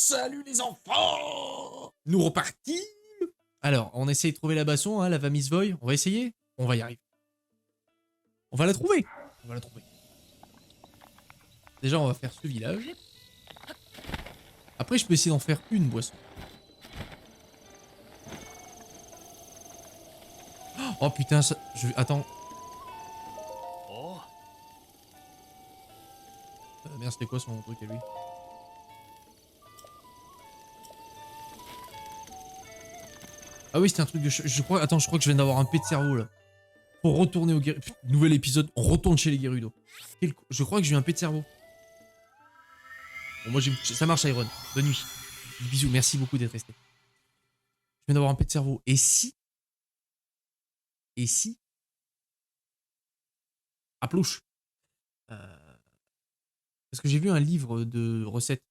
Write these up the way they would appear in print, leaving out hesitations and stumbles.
Salut les enfants! Nous repartis. Alors, on essaye de trouver la basson, hein, la va Miss Voy. On va essayer. On va y arriver. On va la trouver. On va la trouver. Déjà, on va faire ce village. Après, je peux essayer d'en faire une boisson. Oh putain, ça... Attends. Merde, c'était quoi son truc à lui? Ah oui, c'était un truc de... Je crois... Attends, je crois que je viens d'avoir un pet de cerveau, là. Pour retourner au Gerudo. Nouvel épisode, on retourne chez les Gerudo. Je crois que j'ai eu un pet de cerveau. Bon, moi, ça marche, Iron. Bonne nuit. Bisous, merci beaucoup d'être resté. Je viens d'avoir un pet de cerveau. Et si... Aplouche. Parce que j'ai vu un livre de recettes.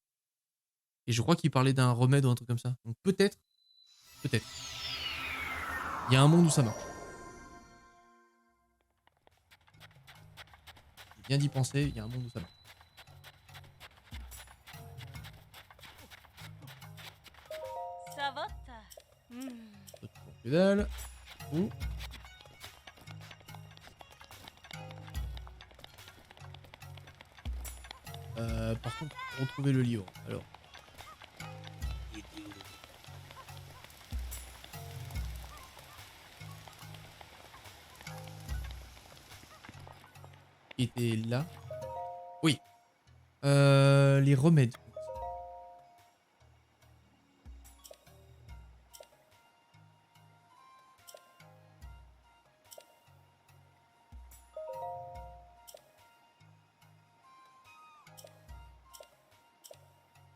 Et je crois qu'il parlait d'un remède ou un truc comme ça. Donc peut-être. Peut-être. Il y a un monde où ça marche. J'ai bien d'y penser, il y a un monde où ça marche. Que dalle. Ouh. Par contre, retrouver le livre. Alors. Il était là. Oui. Les remèdes.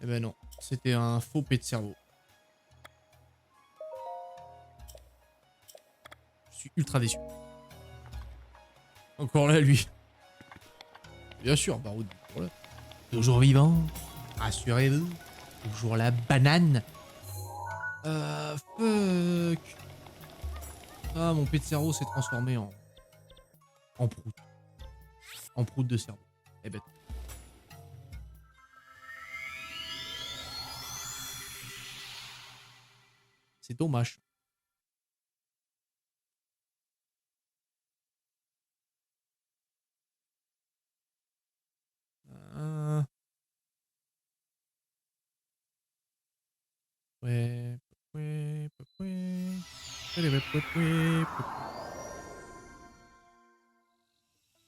Eh ben non, c'était un faux pet de cerveau. Je suis ultra déçu. Encore là, lui. Bien sûr, Baroud. Voilà. Toujours vivant. Rassurez-vous. Toujours la banane. Fuck. Ah, mon pet de cerveau s'est transformé en prout. En prout de cerveau. Eh ben. C'est dommage. Ouais.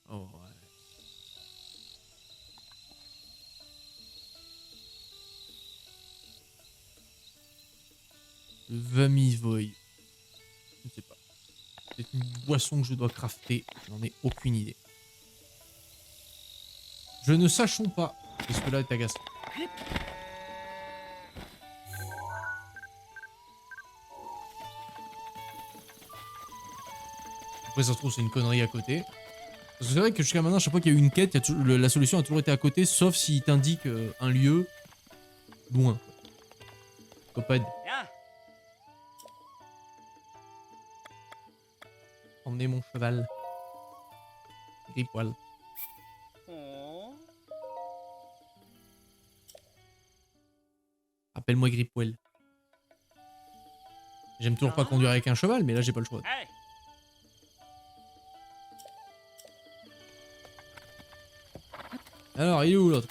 Oh ouais. Le Vamivoy. Je ne sais pas. C'est une boisson que je dois crafter. Je n'en ai aucune idée. Je ne sachons pas. Parce que là, est agaçant. Après, ça se trouve, c'est une connerie à côté. Parce que c'est vrai que jusqu'à maintenant, chaque fois qu'il y a eu une quête, la solution a toujours été à côté, sauf s'il t'indique un lieu loin. Copade. Emmenez mon cheval. Gripoil. Appelle-moi Gripoil. J'aime toujours pas conduire avec un cheval, mais là, j'ai pas le choix. Alors, il est où l'autre?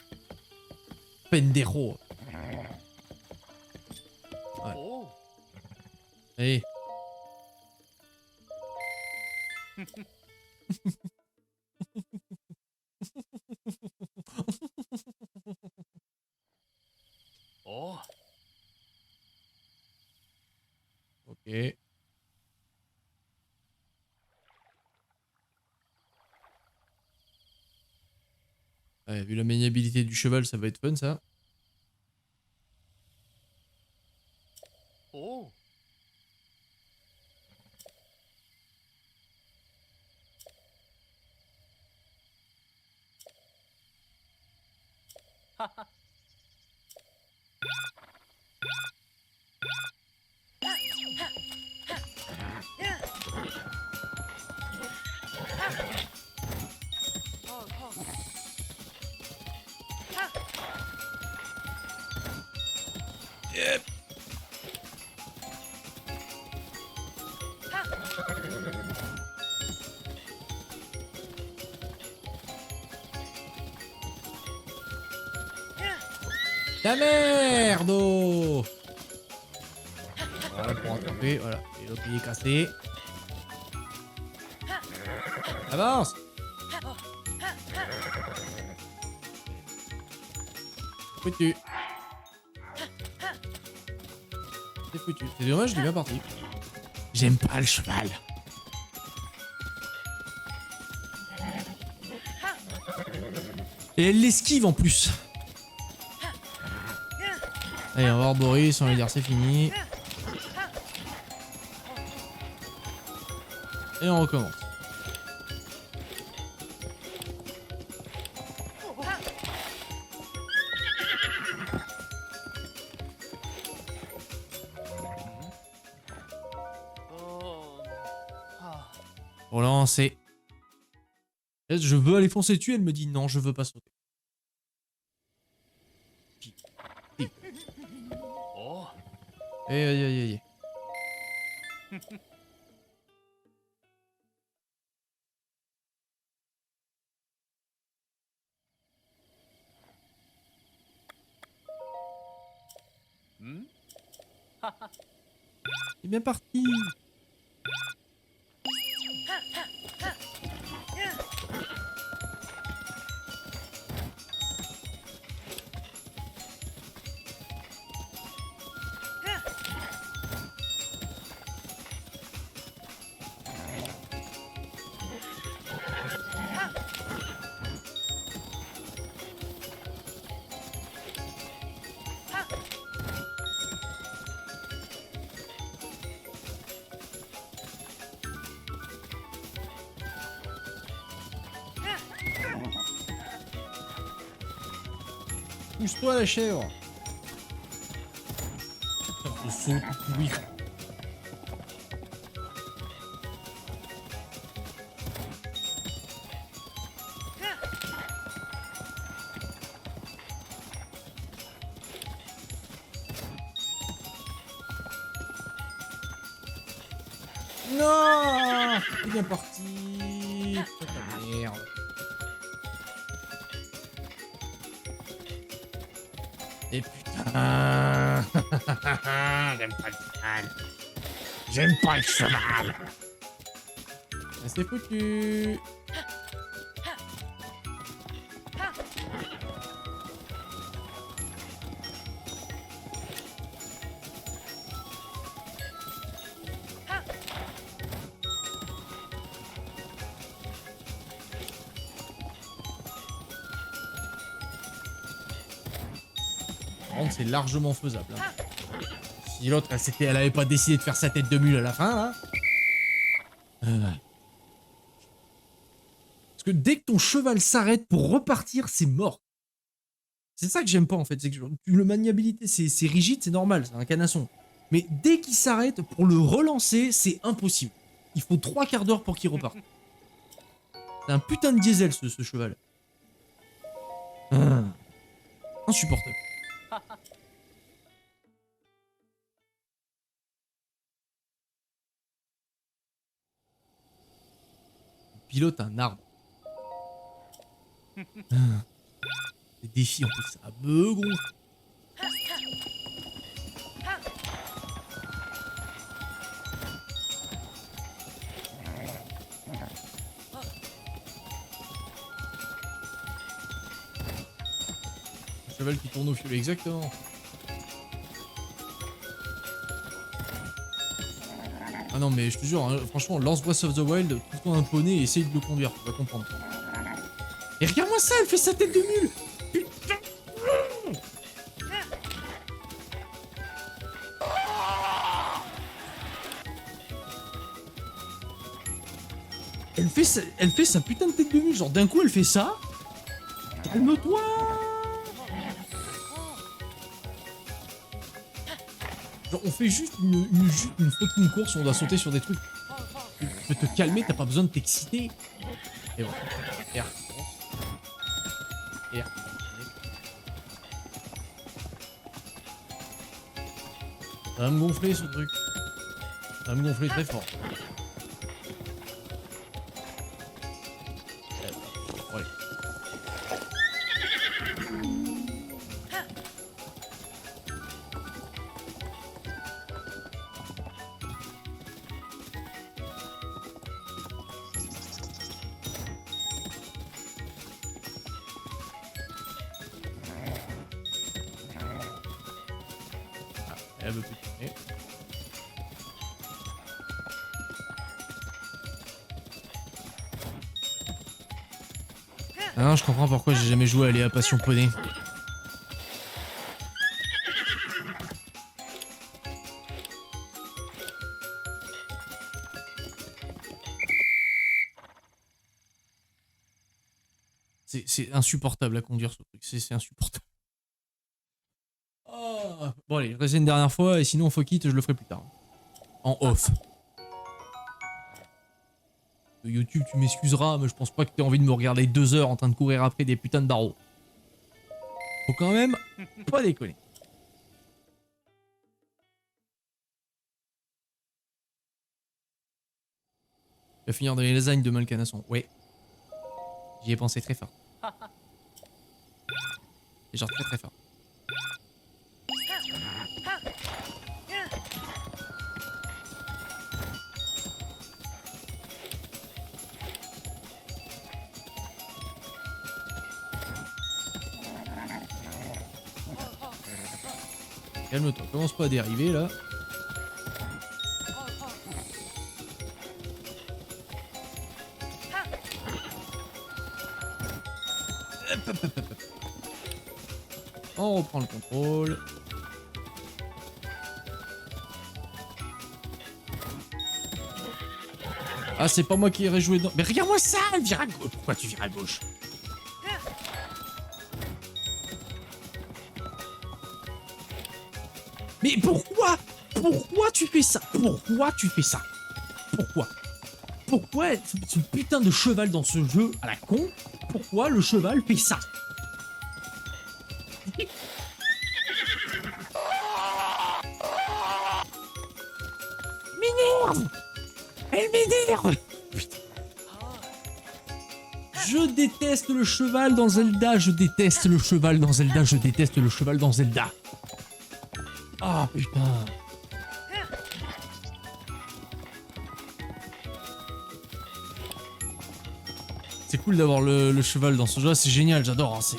Pendejo. Ouais. Allez. Ok. Ouais, vu la maniabilité du cheval, ça va être fun, ça. Yep. La merde oh. Voilà pour rattraper, voilà. Et l'autre il est cassé. Avance. Foutu. C'est foutu. C'est dommage, il est bien parti. J'aime pas le cheval. Et elle l'esquive en plus. Allez, on va voir Boris, on va lui dire c'est fini. Et on recommence. Pour lancer. Je veux aller foncer dessus, elle me dit non, je veux pas sauter. Aïe aïe aïe aïe. C'est bien parti. Pousse-toi la chèvre. Ce saut tout pourri. Non, c'est bien parti. Putain de merde. Et putain. J'aime pas le cheval. J'aime pas le cheval. C'est foutu. C'est largement faisable. Hein. Si l'autre, elle avait pas décidé de faire sa tête de mule à la fin, là. Parce que dès que ton cheval s'arrête pour repartir, c'est mort. C'est ça que j'aime pas en fait. C'est que le maniabilité, c'est rigide, c'est normal, c'est un canasson. Mais dès qu'il s'arrête, pour le relancer, c'est impossible. Il faut 3 quarts d'heure pour qu'il reparte. C'est un putain de diesel ce cheval. Insupportable. Pilote un arbre. Les défis en plus, ça me gonfle. Un cheval qui tourne au fiolet, exactement. Ah non mais je te jure, hein, franchement, lance Breath of the Wild, tout ton un poney et essaye de le conduire, tu vas comprendre. Et regarde-moi ça, elle fait sa tête de mule. Putain. Elle fait sa putain de tête de mule, genre d'un coup elle fait ça. Calme-toi. Genre on fait juste une fucking course où on doit sauter sur des trucs. Tu peux te calmer, t'as pas besoin de t'exciter. Et voilà. Et R. Et R. Ça va me gonfler ce truc. Ça va me gonfler très fort. Ouais. Elle veut plus tourner. Ah non, je comprends pourquoi j'ai jamais joué à Léa Passion Poney. C'est insupportable à conduire ce truc, c'est insupportable. Oh. Bon allez, je reste une dernière fois et sinon fuck it, je le ferai plus tard. En off. YouTube, tu m'excuseras, mais je pense pas que t'aies envie de me regarder 2 heures en train de courir après des putains de barreaux. Faut quand même pas déconner. Tu vas finir dans les lasagnes de Malcanasson. Ouais. J'y ai pensé très fort. Et genre très très fort. Calme-toi, commence pas à dériver là. On reprend le contrôle. Ah, c'est pas moi qui irais jouer dans... Mais regarde-moi ça, elle vire à gauche. Pourquoi tu vires à gauche? Mais pourquoi? Pourquoi tu fais ça? Pourquoi tu fais ça? Pourquoi? Pourquoi ce putain de cheval dans ce jeu à la con? Pourquoi le cheval fait ça? M'énerve! Elle m'énerve! Putain. Je déteste le cheval dans Zelda, je déteste le cheval dans Zelda, je déteste le cheval dans Zelda. Ah putain. C'est cool d'avoir le cheval dans ce jeu, c'est génial, j'adore. Hein, c'est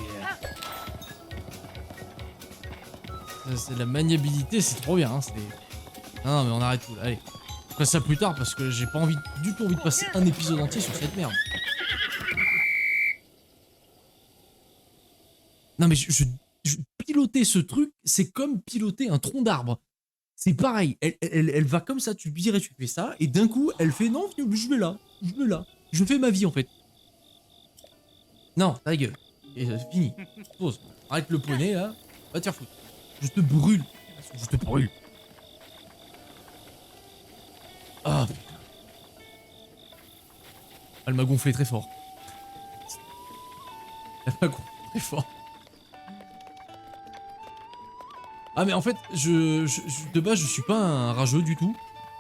de la maniabilité, c'est trop bien. Hein, non, mais on arrête tout là, allez. Je ferai ça plus tard parce que j'ai pas du tout envie de passer un épisode entier sur cette merde. Non mais piloter ce truc, c'est comme piloter un tronc d'arbre. C'est pareil, elle va comme ça, tu lui dirais tu fais ça, et d'un coup elle fait non, je vais là, je fais ma vie en fait. Non, ta gueule, et c'est fini, pause, arrête le poney là, va te faire foutre. Je te brûle, je te brûle. Ah putain. Elle m'a gonflé très fort. Elle m'a gonflé très fort. Ah mais en fait, de base je suis pas un rageux du tout,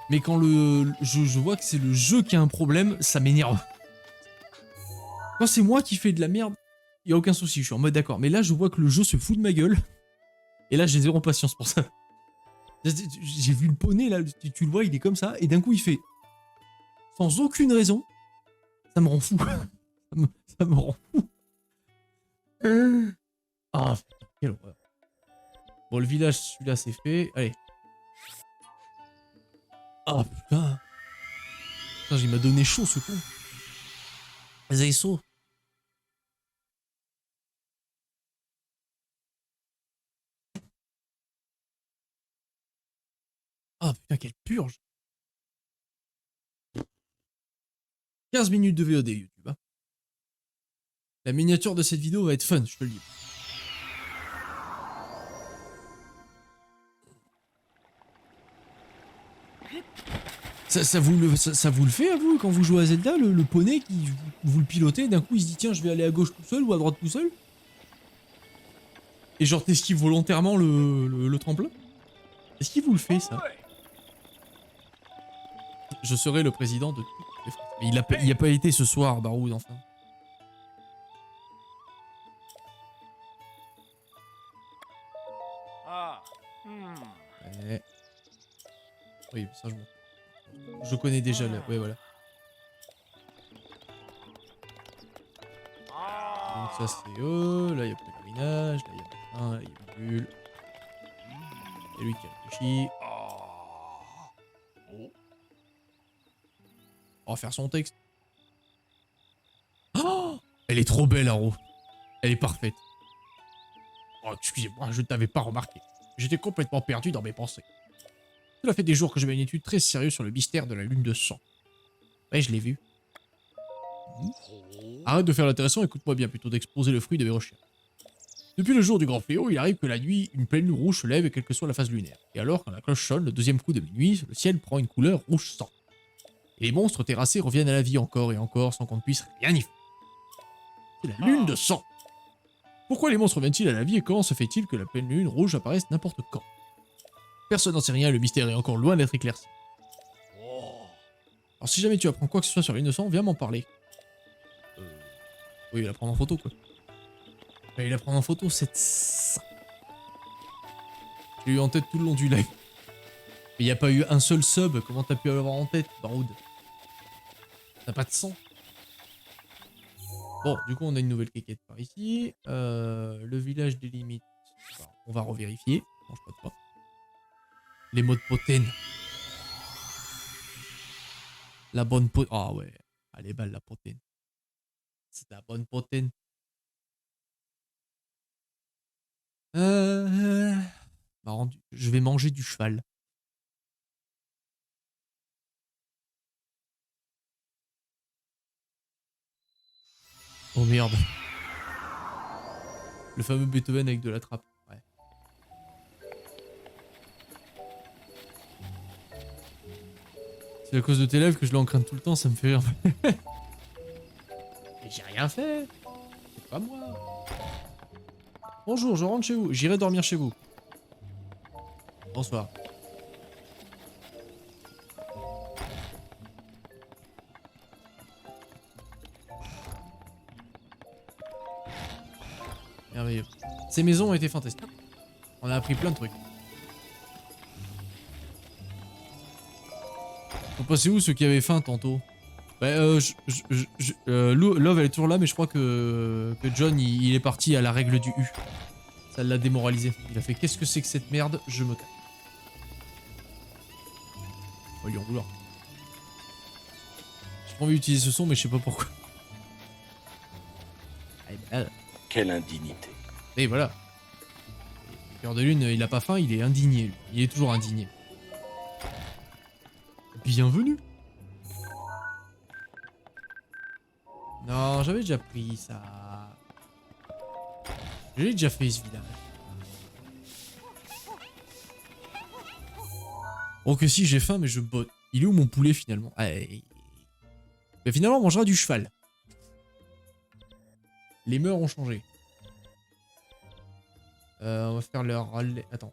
mais quand je vois que c'est le jeu qui a un problème, ça m'énerve. Quand c'est moi qui fais de la merde, y a aucun souci, je suis en mode d'accord. Mais là je vois que le jeu se fout de ma gueule, et là j'ai zéro patience pour ça. J'ai vu le poney là, tu le vois, il est comme ça, et d'un coup il fait, sans aucune raison, ça me rend fou. ça me rend fou. Ah, quelle horreur. Bon, le village, celui-là, c'est fait. Allez. Ah, putain. Putain, il m'a donné chaud, ce con. Les ASO. Ah, putain, quelle purge. 15 minutes de VOD, YouTube. Hein. La miniature de cette vidéo va être fun, je te le dis. Ça vous le fait à vous quand vous jouez à Zelda, le poney qui vous le pilotez, d'un coup il se dit tiens je vais aller à gauche tout seul ou à droite tout seul? Et genre t'esquives volontairement le tremplin? Est-ce qu'il vous le fait, ça? Je serai le président de toutes les Français. Mais il y a pas été ce soir, Baroud, enfin. Ouais. Oui, ça je m'en fous. Je connais déjà le... Ouais, voilà. Donc ça c'est... Oh, là il y a pèlerinage, là il y a machin, là il y a bulle. C'est lui qui réfléchit. On va faire son texte. Oh, elle est trop belle, Haro. Elle est parfaite. Oh, excusez-moi, je ne t'avais pas remarqué. J'étais complètement perdu dans mes pensées. Cela fait des jours que je mets une étude très sérieuse sur le mystère de la lune de sang. Ouais, je l'ai vu. Arrête de faire l'intéressant, écoute-moi bien plutôt d'exposer le fruit de mes recherches. Depuis le jour du grand fléau, il arrive que la nuit, une pleine lune rouge se lève quelle que soit la phase lunaire. Et alors, quand la cloche sonne, le deuxième coup de minuit, le ciel prend une couleur rouge sang. Et les monstres terrassés reviennent à la vie encore et encore sans qu'on ne puisse rien y faire. C'est la lune de sang. Pourquoi les monstres viennent-ils à la vie et comment se fait-il que la pleine lune rouge apparaisse n'importe quand? Personne n'en sait rien, le mystère est encore loin d'être éclairci. Alors si jamais tu apprends quoi que ce soit sur la lune de sang, viens m'en parler. Oui, il va la prendre en photo quoi. Il la prendre en photo, c'est ça. J'ai eu en tête tout le long du live. Mais il n'y a pas eu un seul sub, comment t'as pu l'avoir en tête, Baroud? T'as pas de sang. Bon, du coup on a une nouvelle quéquette par ici. Le village des limites. On va revérifier. Non, je peux pas. Les modes potènes. La bonne potène. Ah ouais. Elle est belle la potène. C'est la bonne potène. Marrant, je vais manger du cheval. Oh merde. Le fameux Beethoven avec de la trappe. Ouais. C'est à cause de tes lèvres que je l'encrainte tout le temps, ça me fait rire. Mais j'ai rien fait. C'est pas moi. Bonjour, je rentre chez vous. J'irai dormir chez vous. Bonsoir. Merveilleux. Ces maisons ont été fantastiques. On a appris plein de trucs. Faut passer où ceux qui avaient faim tantôt? Bah, Love elle est toujours là, mais je crois que John il est parti à la règle du U. Ça l'a démoralisé. Il a fait qu'est-ce que c'est que cette merde? Je me casse. On va lui en vouloir. J'ai pas envie d'utiliser ce son, mais je sais pas pourquoi. Quelle indignité. Et voilà. Cœur de lune, il a pas faim, il est indigné. Lui. Il est toujours indigné. Bienvenue. Non, j'avais déjà pris ça. J'ai déjà fait ce village. Oh que si, j'ai faim, mais je botte. Il est où mon poulet finalement? Mais finalement, on mangera du cheval. Les mœurs ont changé. On va faire le relais... Attends.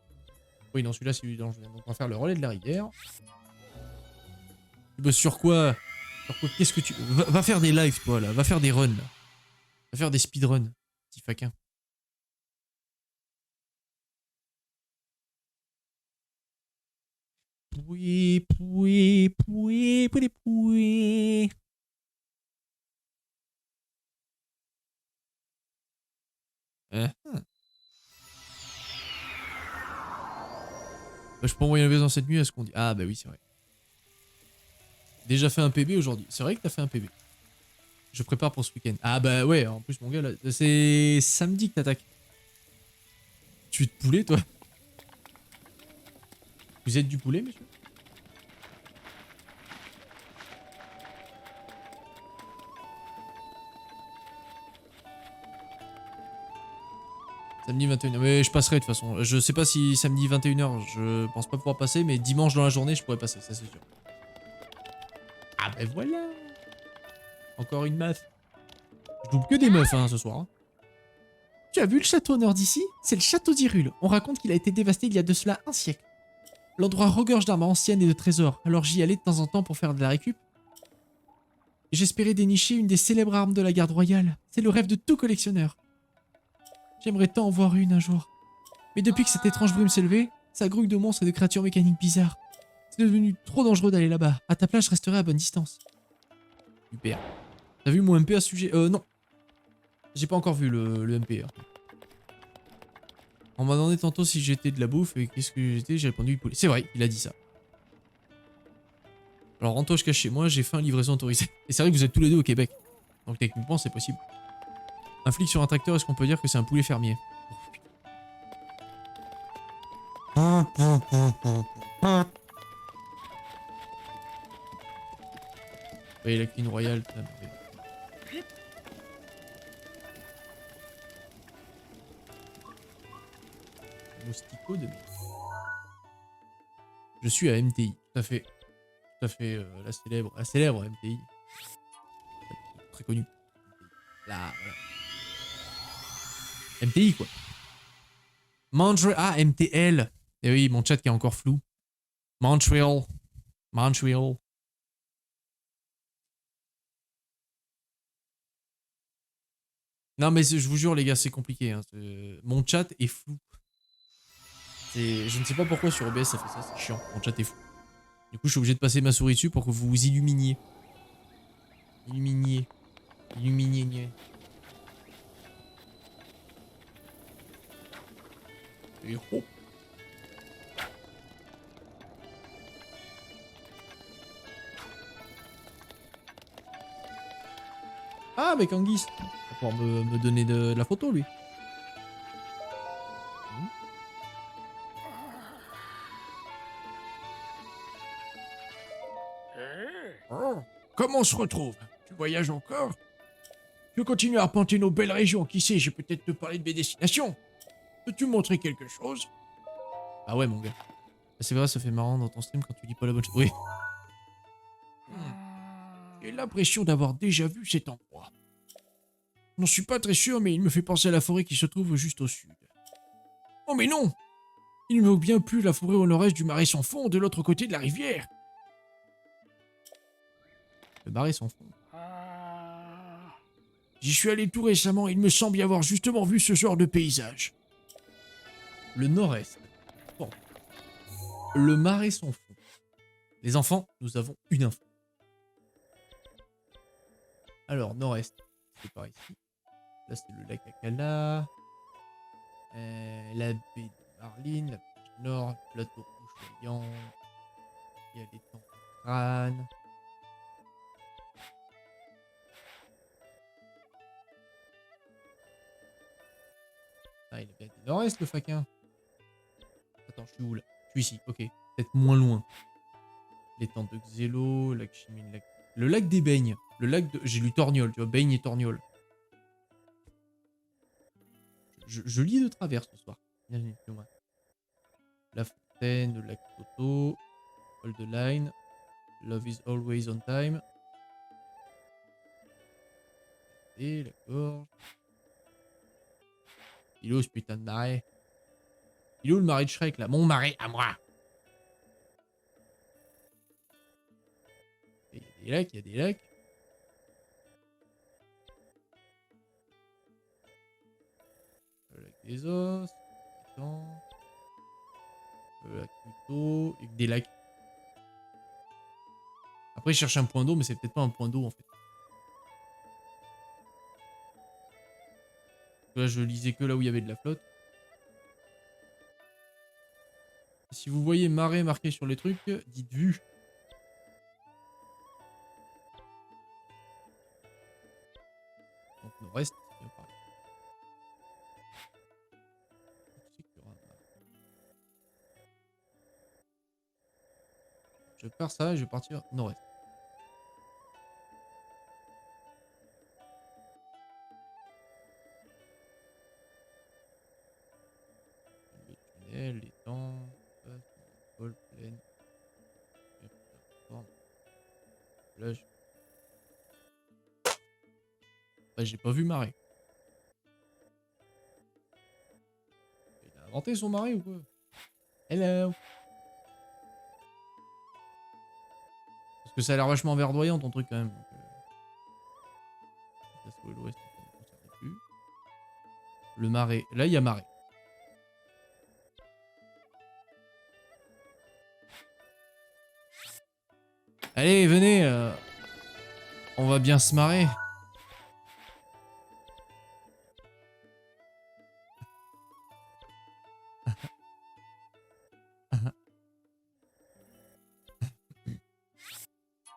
Oui, non, celui-là, c'est celui dont je viens. Donc, on va faire le relais de la rivière. Tu bosses sur quoi? Sur quoi? Qu'est-ce que tu... Va faire des lives, toi, là. Va faire des runs, là. Va faire des speedruns. Petit faquin. Poué, poué, poué, poué, poué. Bah, je peux envoyer un baiser dans cette nuit à ce qu'on dit. Ah bah oui, c'est vrai. Déjà fait un PB aujourd'hui. C'est vrai que t'as fait un PB. Je prépare pour ce week-end. Ah bah ouais, en plus mon gars, là, c'est samedi que t'attaques. Tu es de poulet, toi? Vous êtes du poulet, monsieur? Samedi 21h. Mais je passerai de toute façon. Je sais pas si samedi 21h, je pense pas pouvoir passer, mais dimanche dans la journée, je pourrais passer, ça c'est sûr. Ah bah voilà. Encore une meuf. Je double que des meufs hein, ce soir. Hein. Tu as vu le château au nord d'ici? C'est le château d'Hyrule. On raconte qu'il a été dévasté il y a de cela un siècle. L'endroit regorge d'armes anciennes et de trésors, alors j'y allais de temps en temps pour faire de la récup. J'espérais dénicher une des célèbres armes de la garde royale. C'est le rêve de tout collectionneur. J'aimerais tant en voir une un jour. Mais depuis que cette étrange brume s'est levée, ça grouille de monstres et de créatures mécaniques bizarres. C'est devenu trop dangereux d'aller là-bas. À ta place, je resterai à bonne distance. Super. T'as vu mon MP à ce sujet? Non. J'ai pas encore vu le MP. Hein. On m'a demandé tantôt si j'étais de la bouffe et qu'est-ce que j'étais, j'ai répondu poulet. C'est vrai, il a dit ça. Alors Anto, je cache chez moi, j'ai fait un livraison autorisée. Et c'est vrai que vous êtes tous les deux au Québec. Donc techniquement, c'est possible. Un flic sur un tracteur, est-ce qu'on peut dire que c'est un poulet fermier? Et la Queen Royale, Moustico de... Je suis à MTI, tout à fait. Tout à fait, la célèbre MTI. Très connue. Là, voilà. MTI, quoi. Montreal. Ah, MTL. Eh oui, mon chat qui est encore flou. Montreal. Montreal. Non, mais je vous jure, les gars, c'est compliqué. Hein. Mon chat est flou. Je ne sais pas pourquoi sur OBS ça fait ça, c'est chiant. Mon chat est flou. Du coup, je suis obligé de passer ma souris dessus pour que vous vous illuminiez. Illuminiez. Illuminiez. Et oh. Ah, mais Kanguis. Il va pouvoir me donner de la photo, lui. Oh, comment on se retrouve? Tu voyages encore? Tu continues à arpenter nos belles régions, qui sait, j'ai peut-être te parler de mes destinations. Peux-tu me montrer quelque chose? Ah ouais, mon gars. C'est vrai, ça fait marrant dans ton stream quand tu dis pas la bonne chose. Oui. J'ai l'impression d'avoir déjà vu cet endroit. Je n'en suis pas très sûr, mais il me fait penser à la forêt qui se trouve juste au sud. Oh mais non! Il ne me bien plus la forêt au nord-est du marais sans fond, de l'autre côté de la rivière. Le marais sans fond. J'y suis allé tout récemment, il me semble y avoir justement vu ce genre de paysage. Le nord-est. Bon. Le marais sans fond. Les enfants, nous avons une info. Alors, nord-est, c'est par ici. Là, c'est le lac Akala. La baie de Marline, la plage nord, le plateau rouge-voyant. Il y a les temps de crâne. Ah, il a bien dit nord-est, le faquin. Attends, je suis où, là? Je suis ici, ok. Peut-être moins loin. L'étang de Xélo, lac Chimine, lac... Le lac des Baignes. Le lac de... J'ai lu Torgnol, tu vois, Baignes et Torgnol. Je lis de travers ce soir. Bienvenue, plus loin. La Fontaine, le lac Toto, Hold the Line, Love is always on time. Et la gorge. Il est où ce putain de marais? Il est où le marais de Shrek là? Mon marais à moi! Il y a des lacs, il y a des lacs. Le lac des os, l'étang, le lac Pluto, et des lacs. Après, je cherche un point d'eau, mais c'est peut-être pas un point d'eau en fait. Là, je lisais que là où il y avait de la flotte. Si vous voyez marais marqué sur les trucs, dites vue. Donc, nord-est, c'est bien pareil. Je pars ça et je vais partir nord-est. Le tunnel, l'étang, vol, plaine, plage. Bah, j'ai pas vu marais. Il a inventé son marais ou quoi? Hello. Parce que ça a l'air vachement verdoyant ton truc quand même. Donc, ça, c'est l'ouest, on ne sait plus. Le marais. Là, il y a marais. Allez, venez. On va bien se marrer.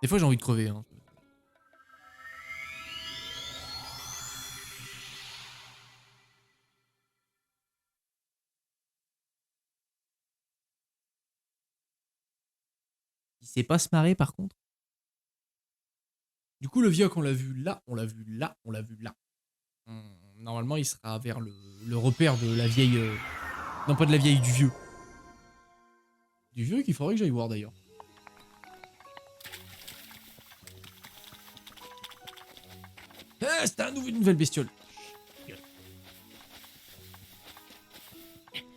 Des fois, j'ai envie de crever. Hein. Il sait pas se marrer, par contre. Du coup, le vioc, on l'a vu là, on l'a vu là, on l'a vu là. Normalement, il sera vers le repère de la vieille... Non, pas de la vieille, du vieux. Du vieux qu'il faudrait que j'aille voir, d'ailleurs. Ah, c'était une nouvelle bestiole.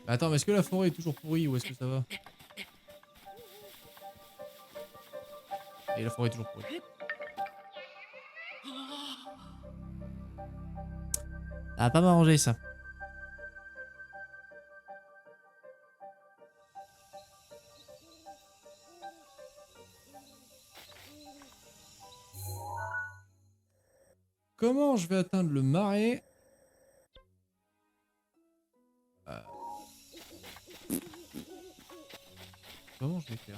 Attends, mais est-ce que la forêt est toujours pourrie ou est-ce que ça va? Et la forêt est toujours pourrie. Ça va pas m'arranger, ça. Comment je vais atteindre le marais? Comment je vais faire?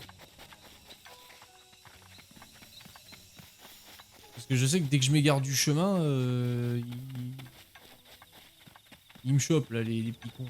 Parce que je sais que dès que je m'égare du chemin, il me chope là, les petits cons.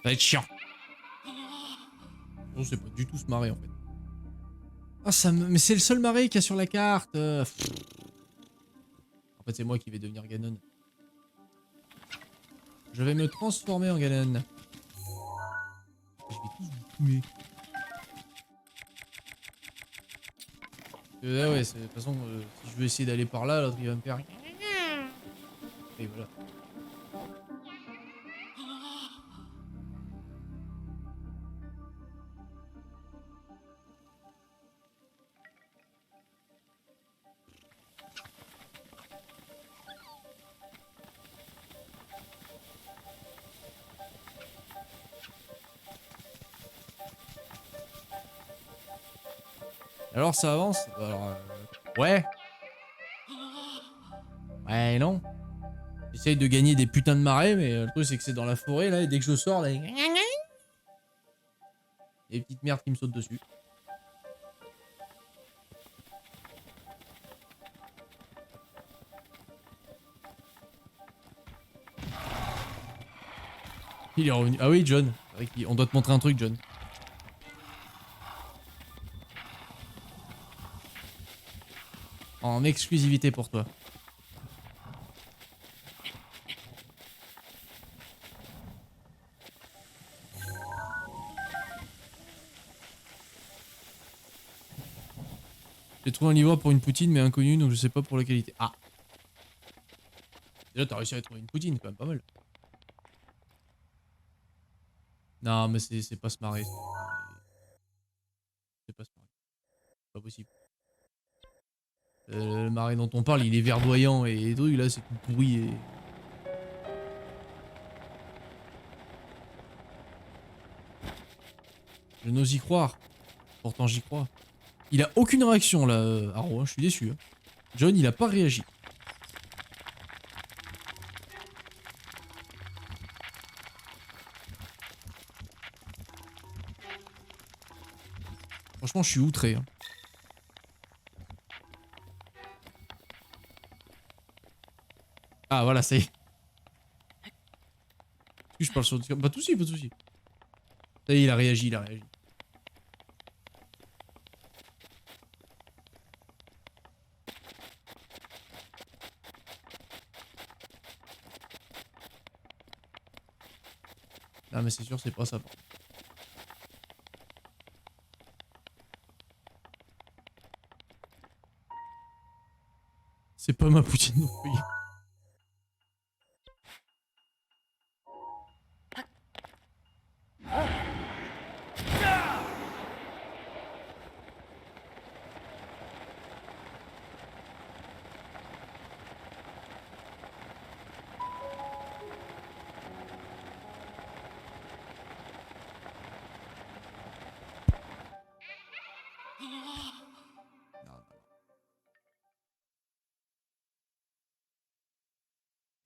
Ça va être chiant. Non, c'est pas du tout ce marais en fait. Ah, mais c'est le seul marais qu'il y a sur la carte. En fait, c'est moi qui vais devenir Ganon. Je vais me transformer en Ganon. Je vais tous vous tuer. Ah ouais, de toute façon, si je veux essayer d'aller par là, l'autre il va me faire... Et voilà. Alors ça avance? Alors, ouais. Ouais, non. J'essaye de gagner des putains de marais, mais le truc c'est que c'est dans la forêt là, et dès que je sors, là, il y a des petites merdes qui me sautent dessus. Il est revenu. Ah oui, John. On doit te montrer un truc, John. En exclusivité pour toi. J'ai trouvé un livre pour une poutine, mais inconnue, donc je sais pas pour la qualité. Ah. Déjà, t'as réussi à trouver une poutine, quand même pas mal. Non, mais c'est pas se marrer. C'est pas se marrer. C'est pas possible. Le marais dont on parle, il est verdoyant et truc, là, c'est tout pourri et... Je n'ose y croire. Pourtant, j'y crois. Il a aucune réaction, là, Haro, hein, je suis déçu. Hein. John, il a pas réagi. Franchement, je suis outré. Hein. Ah, voilà, ça y est. Est-ce que je parle sur le... Pas de soucis, pas de soucis. Ça y est, il a réagi, il a réagi. Ah mais c'est sûr, c'est pas ça. C'est pas ma poutine non plus.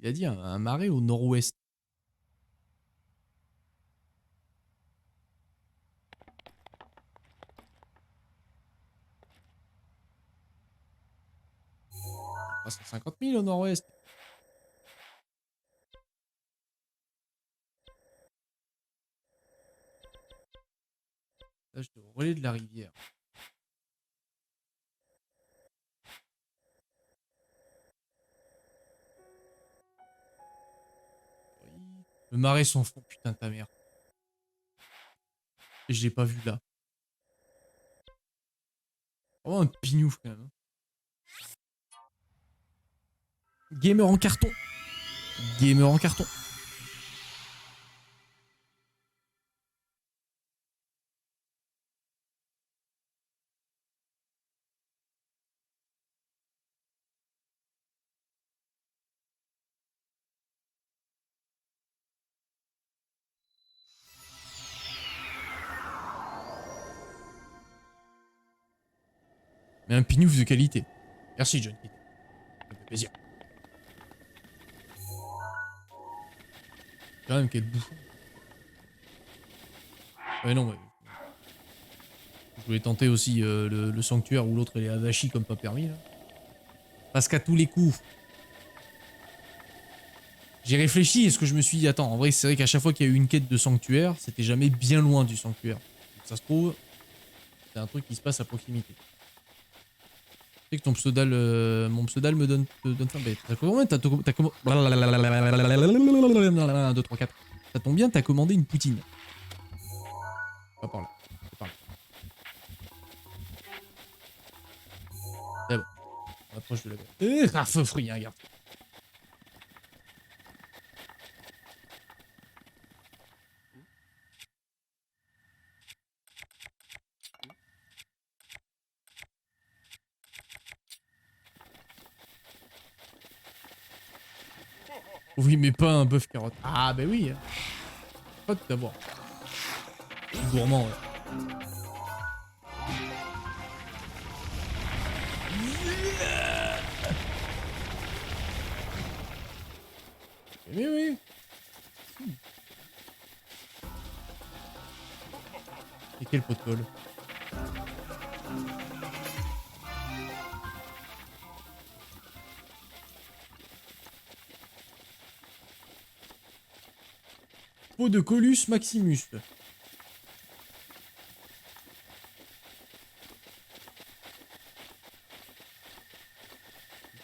Il a dit un marais au nord-ouest. Ah, 150 000 au nord-ouest. Là, je te relais de la rivière. Le marais s'en fout, putain de ta mère. Et je l'ai pas vu là. Vraiment un pignouf quand même. Hein. Gamer en carton. Gamer en carton. Mais un pignouf de qualité. Merci John. Ça me fait plaisir. Quand même, quel bouffon. Ouais, non, ouais. Je voulais tenter aussi le sanctuaire où l'autre elle est avachie comme pas permis là. Parce qu'à tous les coups. J'ai réfléchi et ce que je me suis dit, attends, en vrai, c'est vrai qu'à chaque fois qu'il y a eu une quête de sanctuaire, c'était jamais bien loin du sanctuaire. Donc, ça se trouve, c'est un truc qui se passe à proximité. Tu sais que ton pseudal, mon pseudal me donne faim. T'as commandé, t'as commandé... 1, 2, 3, 4. Ça tombe bien, t'as commandé une poutine. Pas par là. C'est par là. C'est bon. On approche de la bête. Ah, feu fruit, hein, regarde. Oui, mais pas un bœuf carotte. Ah, bah oui. Pas tout d'abord. Gourmand, ouais. Mais oui. Et quel pot de colle. Pot de Colus Maximus.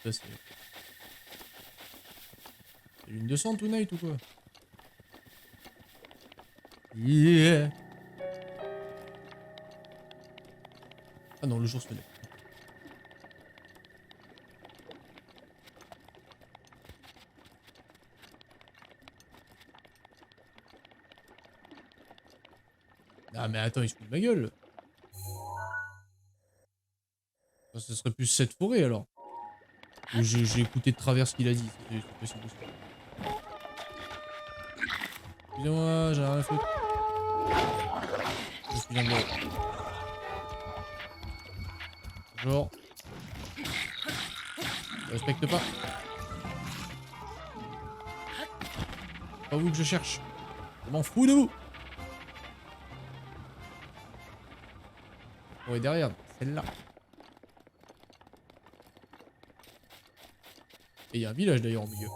Ça, c'est lune de sang tonight ou quoi? Yeah. Ah non, le jour se lève. Ah mais attends, il se fout de ma gueule. Ce serait plus cette forêt alors. J'ai écouté de travers ce qu'il a dit. C'est possible aussi. Excusez-moi, j'ai rien à foutre. Je suis un gros. Bonjour. Je respecte pas. Pas vous que je cherche. Je m'en fous de vous. Oh, et derrière, celle-là. Et il y a un village d'ailleurs au milieu.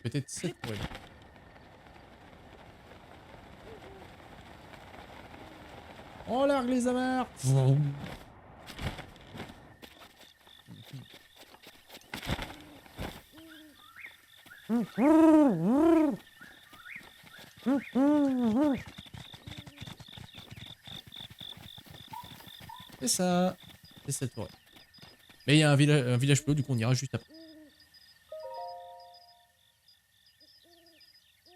Peut-être 7 pour elle. On largue les amarres. C'est ça. C'est cette forêt. Mais il y a un village bleu, du coup on ira juste après.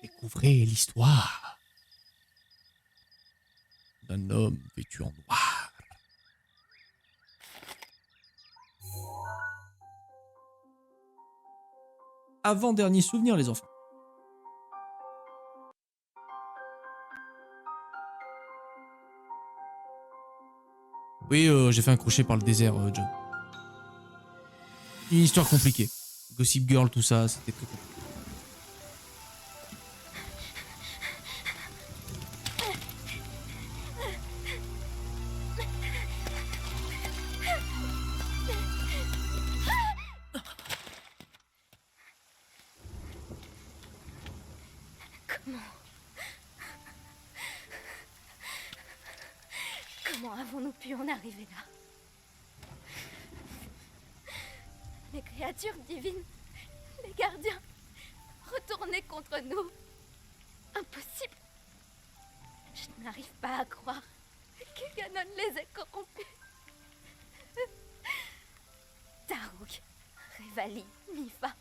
Découvrez l'histoire d'un homme vêtu en noir. Avant-dernier souvenir, les enfants. Oui, j'ai fait un crochet par le désert, John. Une histoire compliquée. Gossip Girl, tout ça, c'était très compliqué. Comment avons-nous pu en arriver là? Les créatures divines, les gardiens, retournés contre nous. Impossible. Je n'arrive pas à croire que Ganon les ait corrompus. Taruk, Revali, Mifa,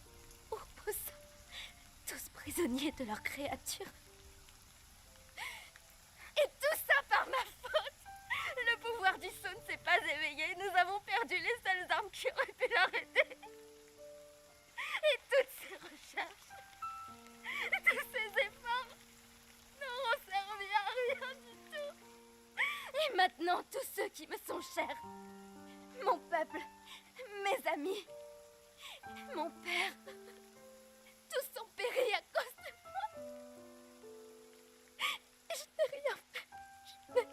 Urbosa, tous prisonniers de leurs créatures. Et tout ça par ma faute. Le pouvoir du saut ne s'est pas éveillé. Nous avons perdu les seules armes qui auraient pu l'arrêter. Et toutes ces recherches, tous ces efforts n'auront servi à rien du tout. Et maintenant, tous ceux qui me sont chers, mon peuple, mes amis, mon père, tous ont péri à cause de moi. Je n'ai rien fait. Je n'ai...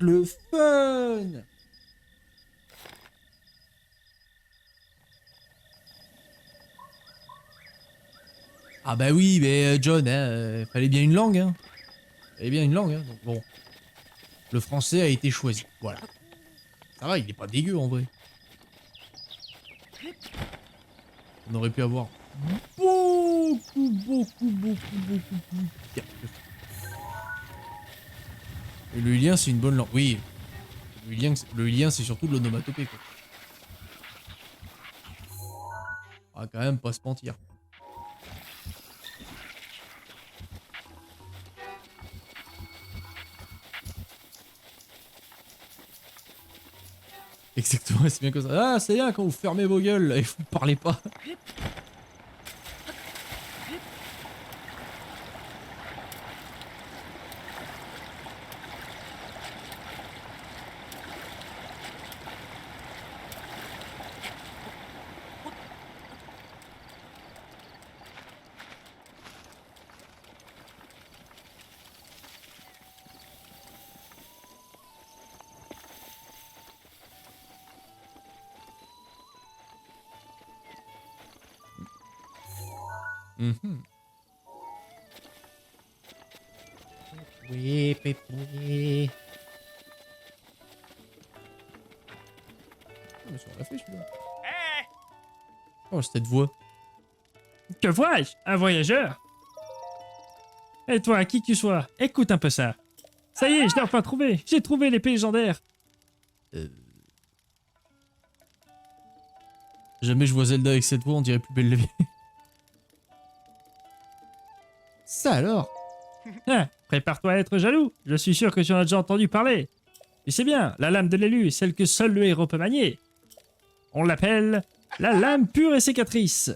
Le fun! Ah bah oui, mais John, fallait bien une langue, hein. Fallait bien une langue, hein. Donc bon, le français a été choisi, voilà. Ça va, il est pas dégueu en vrai. On aurait pu avoir beaucoup plus pire. Et le lien, c'est une bonne langue. Oui, le lien c'est surtout de l'onomatopée, quoi. On va quand même pas se mentir. Exactement, c'est bien comme ça. Ah, c'est bien quand vous fermez vos gueules là, et vous parlez pas. Oui, pépouille. Oh, mais ça on l'a fait celui-là. Oh, cette voix. Que vois-je? Un voyageur? Et toi, qui que tu sois, écoute un peu ça. Ça y est, je l'ai enfin trouvé. J'ai trouvé l'épée légendaire. Jamais je vois Zelda avec cette voix, on dirait plus belle la vie. Ça alors? Hein, prépare-toi à être jaloux. Je suis sûr que tu en as déjà entendu parler. Tu sais bien, la lame de l'élu est celle que seul le héros peut manier. On l'appelle la lame pure et sécatrice.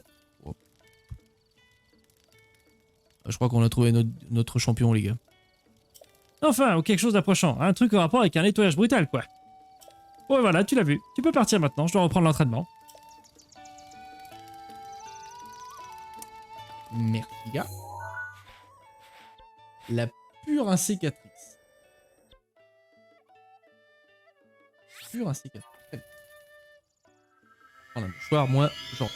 Je crois qu'on a trouvé notre champion, les gars. Enfin, ou quelque chose d'approchant. Un truc en rapport avec un nettoyage brutal, quoi. Bon, voilà, tu l'as vu. Tu peux partir maintenant, je dois reprendre l'entraînement. Merci, gars. La pure insécatrice. pur, un C4. Très bien. Prends un mouchoir, moi, genre.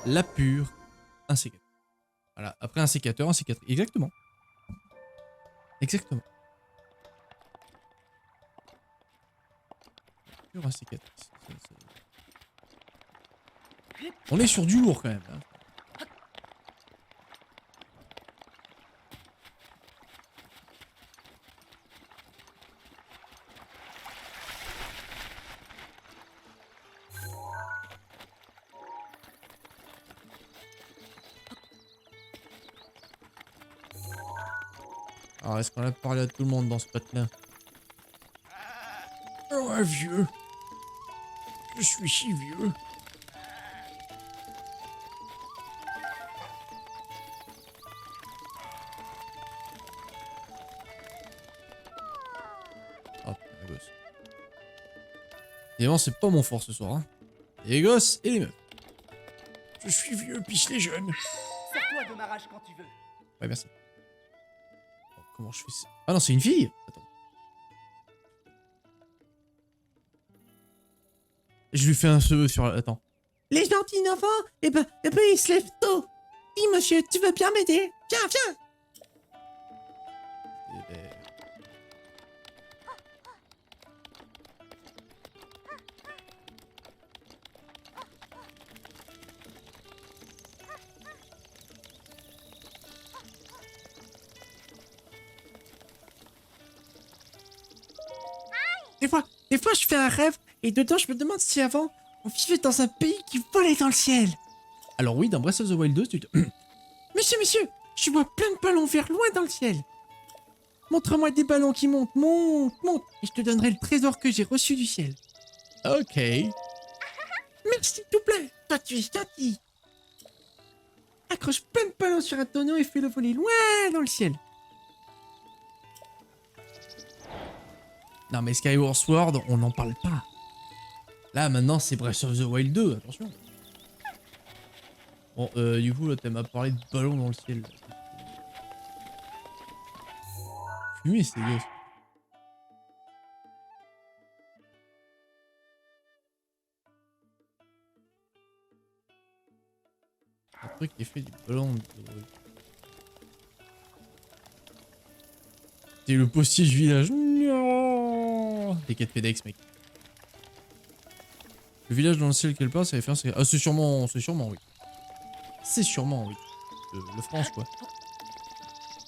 La pure, un C4. Voilà, après un sécateur, un C4. Exactement. Exactement. Pure, un C4. On est sur du lourd quand même. Hein. Alors, est-ce qu'on a parlé à tout le monde dans ce pote-là? Oh, un vieux. Je suis si vieux. Oh, putain, les gosses. Évidemment, c'est pas mon fort ce soir. Hein. Les gosses et les meufs. Je suis vieux, pisse les jeunes. Sers-toi de ma rage quand tu veux. Ouais, merci. Oh, comment je fais ça? Ah non, c'est une fille. Attends. Je lui fais un feu sur... Attends. Les gentils enfants, eh ben, ils se lèvent tôt. Oui, monsieur, tu veux bien m'aider? Viens, viens. Eh ben, Des fois, je fais un rêve et dedans, je me demande si avant, on vivait dans un pays qui volait dans le ciel. Alors oui, dans Breath of the Wild 2, tu te... Monsieur, je vois plein de ballons verts loin dans le ciel. Montre-moi des ballons qui montent, montent, et je te donnerai le trésor que j'ai reçu du ciel. Ok. Merci, s'il te plaît. Toi, tu es gentil. Accroche plein de ballons sur un tonneau et fais-le voler loin dans le ciel. Non mais Skyward Sword, on n'en parle pas. Là, maintenant, c'est Breath of the Wild 2, attention. Bon, du coup, là, tu m'as parlé de ballons dans le ciel. Fumé, c'est gosses. Un truc qui fait du ballon. C'est le postier du village. Non. T'inquiète, FedEx, mec. Le village dans le ciel quelque part, ça référence à... Ah, c'est sûrement, oui. C'est sûrement, oui. Le France, quoi.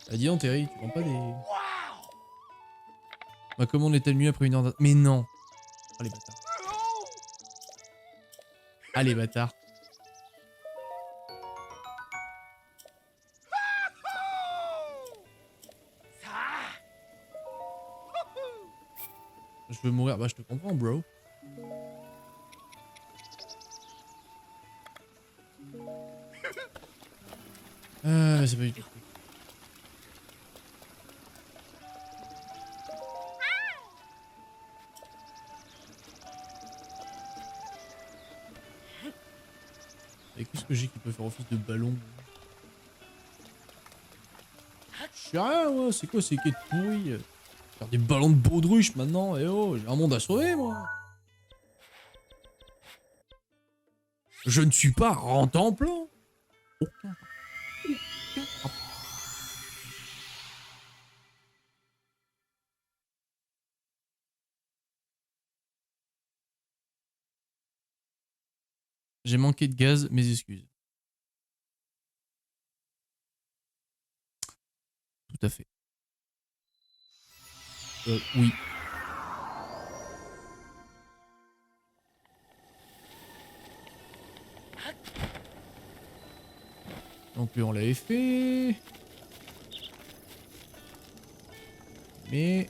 Ah, dis donc, Terry, tu vends pas des... Ma commande est-elle mieux après une heure d'attente? Mais non. Oh, les bâtards. Ah, les bâtards. Je veux mourir. Bah, je te comprends, bro. C'est pas du tout. Et qu'est-ce que j'ai qui peut faire office de ballon? Je sais rien, ouais. C'est quoi ces quêtes pourries? Faire des ballons de baudruche maintenant? Eh oh, j'ai un monde à sauver, moi. Je ne suis pas rentemplant. Aucun. J'ai manqué de gaz, mes excuses. Tout à fait. Oui. Donc lui on l'avait fait. Mais...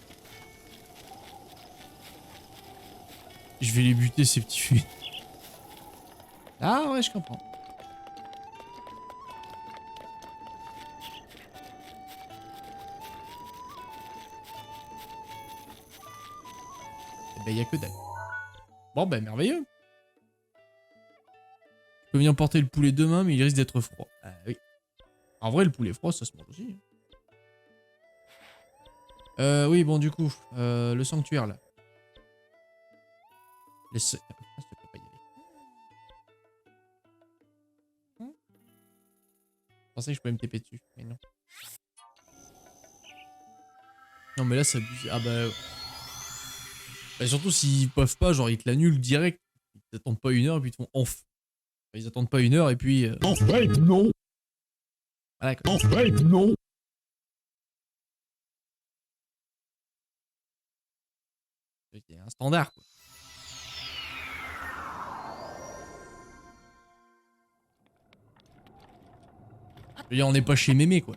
Je vais les buter ces petits fuites. Ah ouais, je comprends. Eh ben, y a que dalle. Bon, ben, merveilleux. Je peux venir porter le poulet demain, mais il risque d'être froid. Ah oui. En vrai, le poulet froid, ça se mange aussi. Oui, bon, du coup, le sanctuaire, là. Laisse... Ah, je peux pas y aller. Je pensais que je pouvais me TP dessus, mais non. Non, mais là, c'est abusé. Ah bah... Bah, surtout s'ils peuvent pas, genre, ils te l'annulent direct. Ils attendent pas une heure et puis ils te font off. Ils attendent pas une heure et puis... En fait, non. Ah, d'accord. En fait, non. C'est un standard, quoi. Je veux dire, on n'est pas chez Mémé, quoi.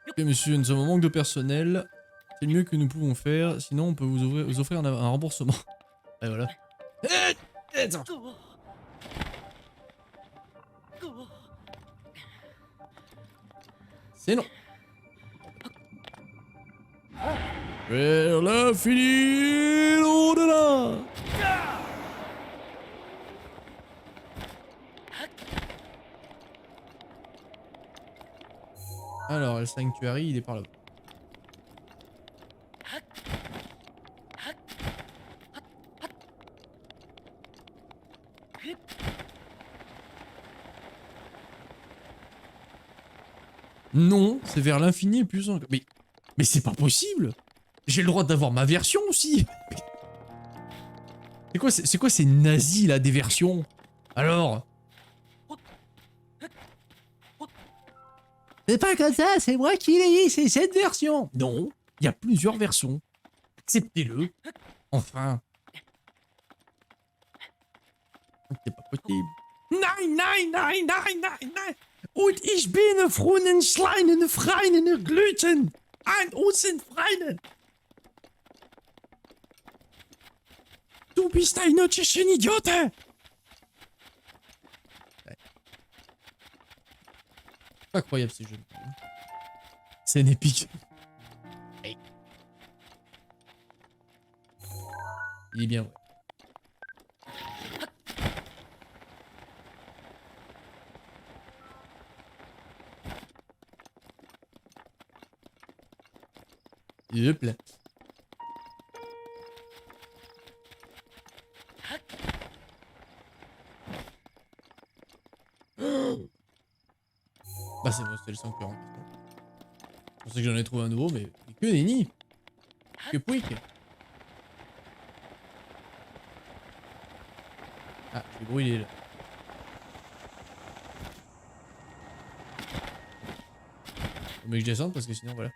Ok, monsieur, nous avons un manque de personnel. C'est le mieux que nous pouvons faire. Sinon, on peut vous offrir un remboursement. Et voilà. C'est non. Vers l'infini et l'au-delà. Alors, le sanctuary, il est par là. Non, c'est vers l'infini et plus encore. Mais c'est pas possible. J'ai le droit d'avoir ma version aussi. C'est quoi ces nazis là des versions? Alors? C'est pas comme ça, c'est moi qui l'ai dit, c'est cette version. Non, il y a plusieurs versions. Acceptez-le. Enfin. C'est pas possible. Nein, nein, nein, nein, nein, nein. Und ich bin frohen Schleinen, Freinen, Glüten. Ein Usen Freinen. Du bist ein nördlichen Idiote. Incroyable ces jeux. C'est une épique. Hey. Il est bien, ouais. Hop là. Bah c'est bon, c'était le sanctuaire. Je pensais que j'en ai trouvé un nouveau, mais que nenni. Que pouic. Ah, je vais brûler là. Faut mieux que je descende parce que sinon voilà.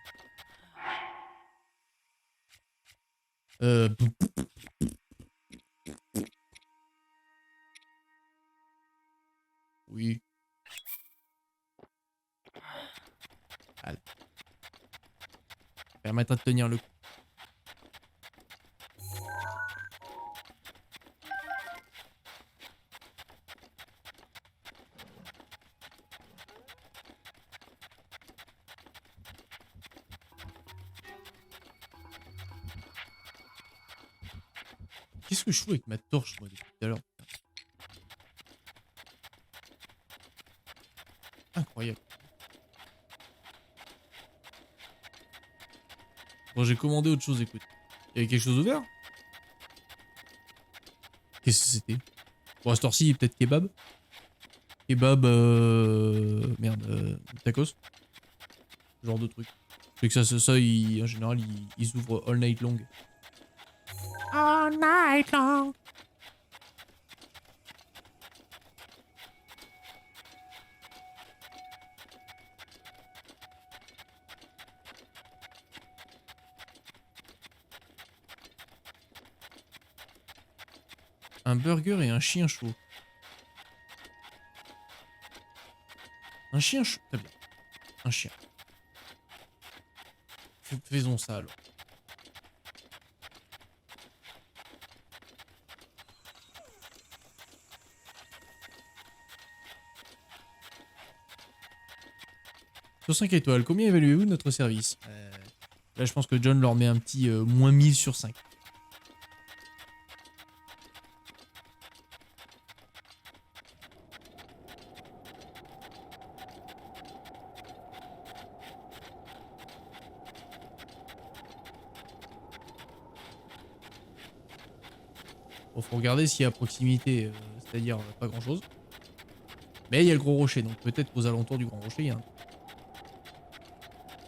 Oui. Allez. Permettra de tenir le coup. Qu'est-ce que je fous avec ma torche, moi, depuis tout à l'heure? Incroyable. Bon, j'ai commandé autre chose, écoute. Il y avait quelque chose ouvert? Qu'est-ce que c'était? Bon, à cette heure-ci, peut-être kebab? Kebab, merde, tacos? Ce genre de truc. C'est que ça en général, ils ouvrent all night long. All night long. Un burger et un chien chaud. Un chien chaud. Très bien. Un chien. Faisons ça alors. Sur 5 étoiles, combien évaluez-vous notre service? Là, je pense que John leur met un petit moins 1000 sur 5. Bon, faut regarder s'il y a à proximité, c'est-à-dire pas grand-chose. Mais il y a le gros rocher, donc peut-être qu'aux alentours du grand rocher, il y a un...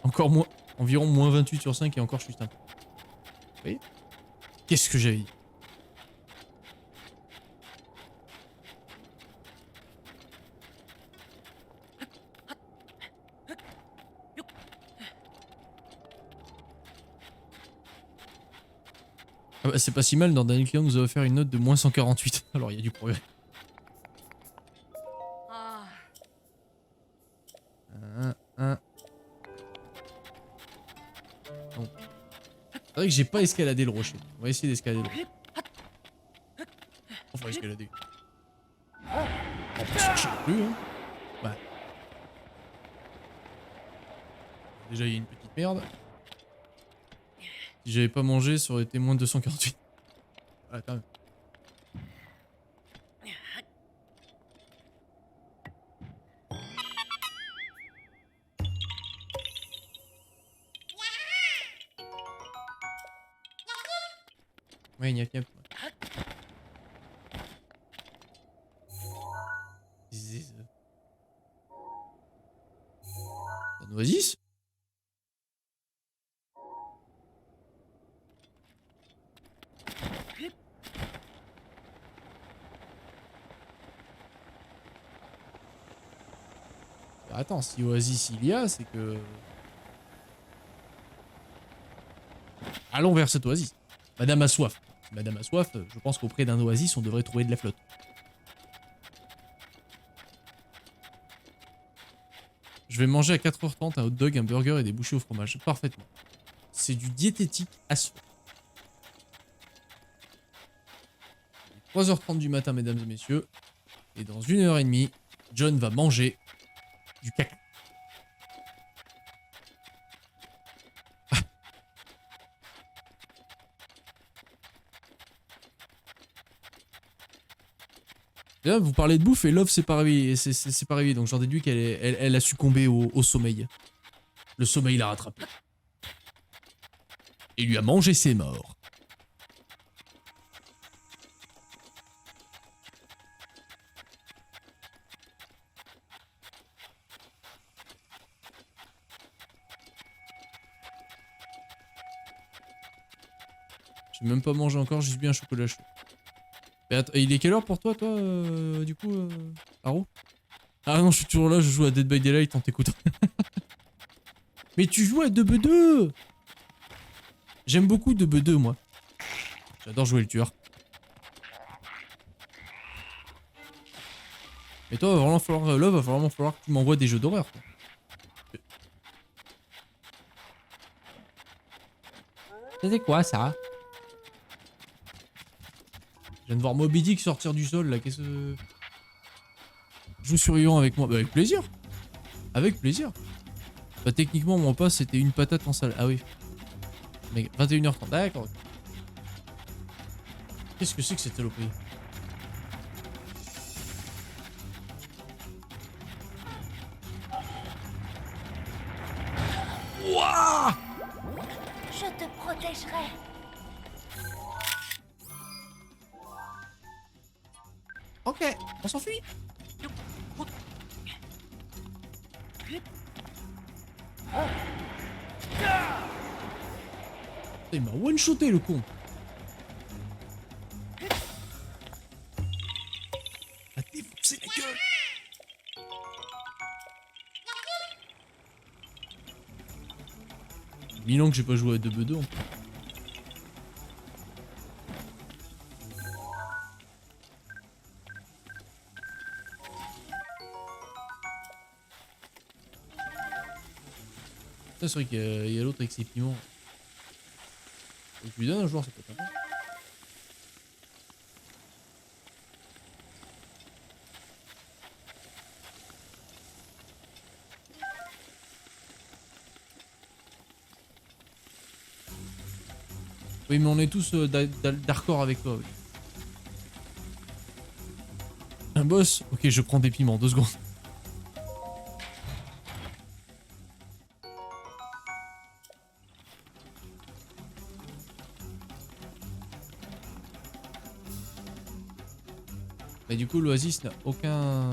Encore moins, environ moins 28 sur 5 et encore je suis un peu. Vous voyez? Qu'est-ce que j'avais dit? Ah bah, c'est pas si mal, dans Daniel Cléon nous a offert une note de moins 148. Alors il y a du progrès. Ah, Un. Donc. C'est vrai que j'ai pas escaladé le rocher. On va essayer d'escalader le rocher. On va escalader. On peut chercher non plus, hein. Ouais. Déjà, il y a une petite merde. Si j'avais pas mangé, ça aurait été moins de 248. Ouais, quand même. Ouais, gnap gnap. Ziz. Un oasis? Bah, attends, si oasis il y a, c'est que... Allons vers cette oasis. Madame a soif. Madame a soif, je pense qu'auprès d'un oasis, on devrait trouver de la flotte. Je vais manger à 4h30 un hot dog, un burger et des bouchées au fromage. Parfaitement. C'est du diététique à souhait. 3h30 du matin, mesdames et messieurs. Et dans 1h30, John va manger du caca. Là, vous parlez de bouffe et Love c'est pas réveillé, c'est pas réveillé, donc j'en déduis qu'elle elle a succombé au sommeil. Le sommeil l'a rattrapé. Et lui a mangé ses morts. J'ai même pas mangé encore, j'ai juste bien un chocolat chaud. Mais attends, il est quelle heure pour toi, du coup, Haro? Ah non, je suis toujours là, je joue à Dead by Daylight en t'écoutant. Mais tu joues à 2v2! J'aime beaucoup 2v2, moi. J'adore jouer le tueur. Mais toi, va vraiment falloir, Love, va vraiment falloir que tu m'envoies des jeux d'horreur. C'était quoi, ça? Je viens de voir Moby Dick sortir du sol, là, qu'est-ce que... Joue surveillant avec moi. Bah, avec plaisir. Avec plaisir. Bah, techniquement, mon poste, c'était une patate en salle. Ah oui. Mais 21h30. D'accord. Qu'est-ce que c'est que cette saloperie? Wouah! je te protégerai. Ok, on s'enfuit. Il m'a one-shoté le con. A défoncé la gueule. Mille ans que j'ai pas joué à 2v2 en plus. C'est vrai qu'il y a l'autre avec ses piments. Faut que je lui donne un joueur, ça peut être sympa. Oui, mais on est tous d'hardcore avec toi. Oui. Un boss? Ok, je prends des piments, 2 secondes. Mais du coup, l'Oasis n'a aucun...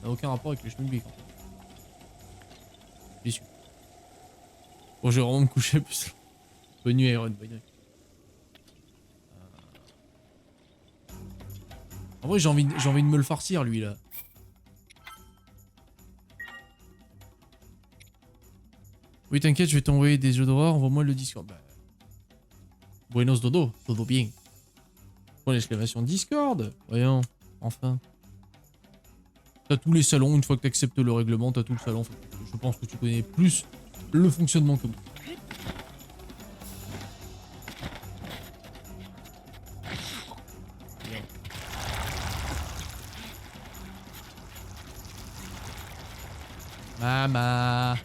n'a aucun rapport avec les Schmilblick. Déçu. Bon, je vais vraiment me coucher plus. Bonne nuit, Iron, bonne nuit. En vrai, j'ai envie de me le farcir, lui, là. Oui, t'inquiète, je vais t'envoyer des jeux d'horreur, envoie-moi le Discord. Bah... Buenos dodo, todo bien. Point d'exclamation Discord. Voyons, enfin. T'as tous les salons, une fois que t'acceptes le règlement, t'as tout le salon. Je pense que tu connais plus le fonctionnement que moi. Maman.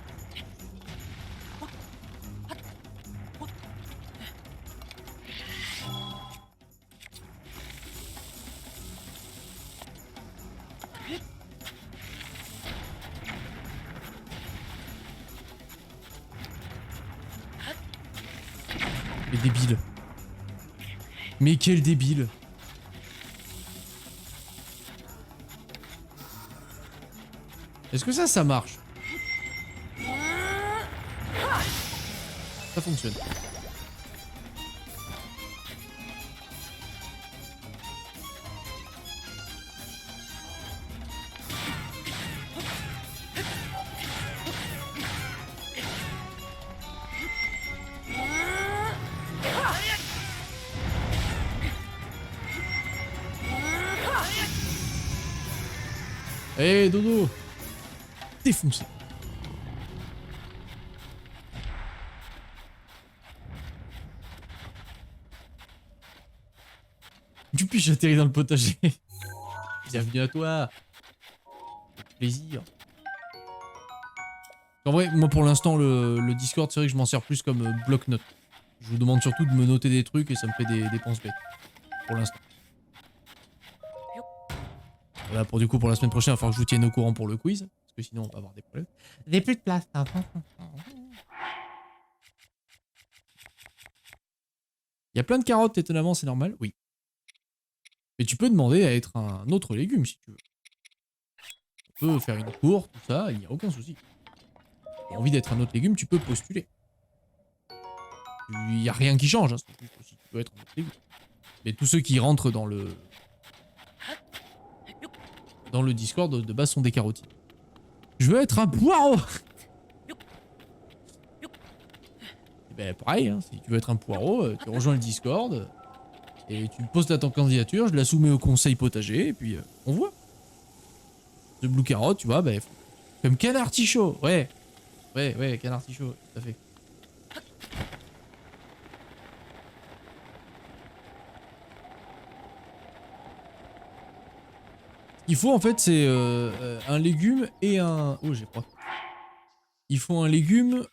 Mais débile. Mais quel débile. Est-ce que ça marche? Ça fonctionne. Eh Dodo, défoncé. Du puis j'atterris dans le potager. Bienvenue à toi. Plaisir. En vrai, moi pour l'instant le Discord, c'est vrai que je m'en sers plus comme bloc-notes. Je vous demande surtout de me noter des trucs et ça me fait des dépenses bêtes. Pour l'instant. Voilà, pour du coup, pour la semaine prochaine, il va falloir que je vous tienne au courant pour le quiz. Parce que sinon, on va avoir des problèmes. J'ai plus de place. Il y a plein de carottes, étonnamment, c'est normal. Oui. Mais tu peux demander à être un autre légume, si tu veux. Tu peux faire une cour, tout ça, il n'y a aucun souci. Tu as envie d'être un autre légume, tu peux postuler. Il n'y a rien qui change, hein, c'est juste si tu peux être un autre légume. Mais tous ceux qui rentrent dans le Discord de base sont des carottes. Je veux être un poireau. Et ben pareil, hein, si tu veux être un poireau, tu rejoins le Discord et tu poses ta candidature, je la soumets au conseil potager et puis on voit. The Blue Carrot, tu vois, ben comme canard artichaut, ouais. Ouais, canard artichaut, tout à fait. Il faut en fait c'est un légume et un... Oh j'ai froid. Il faut un légume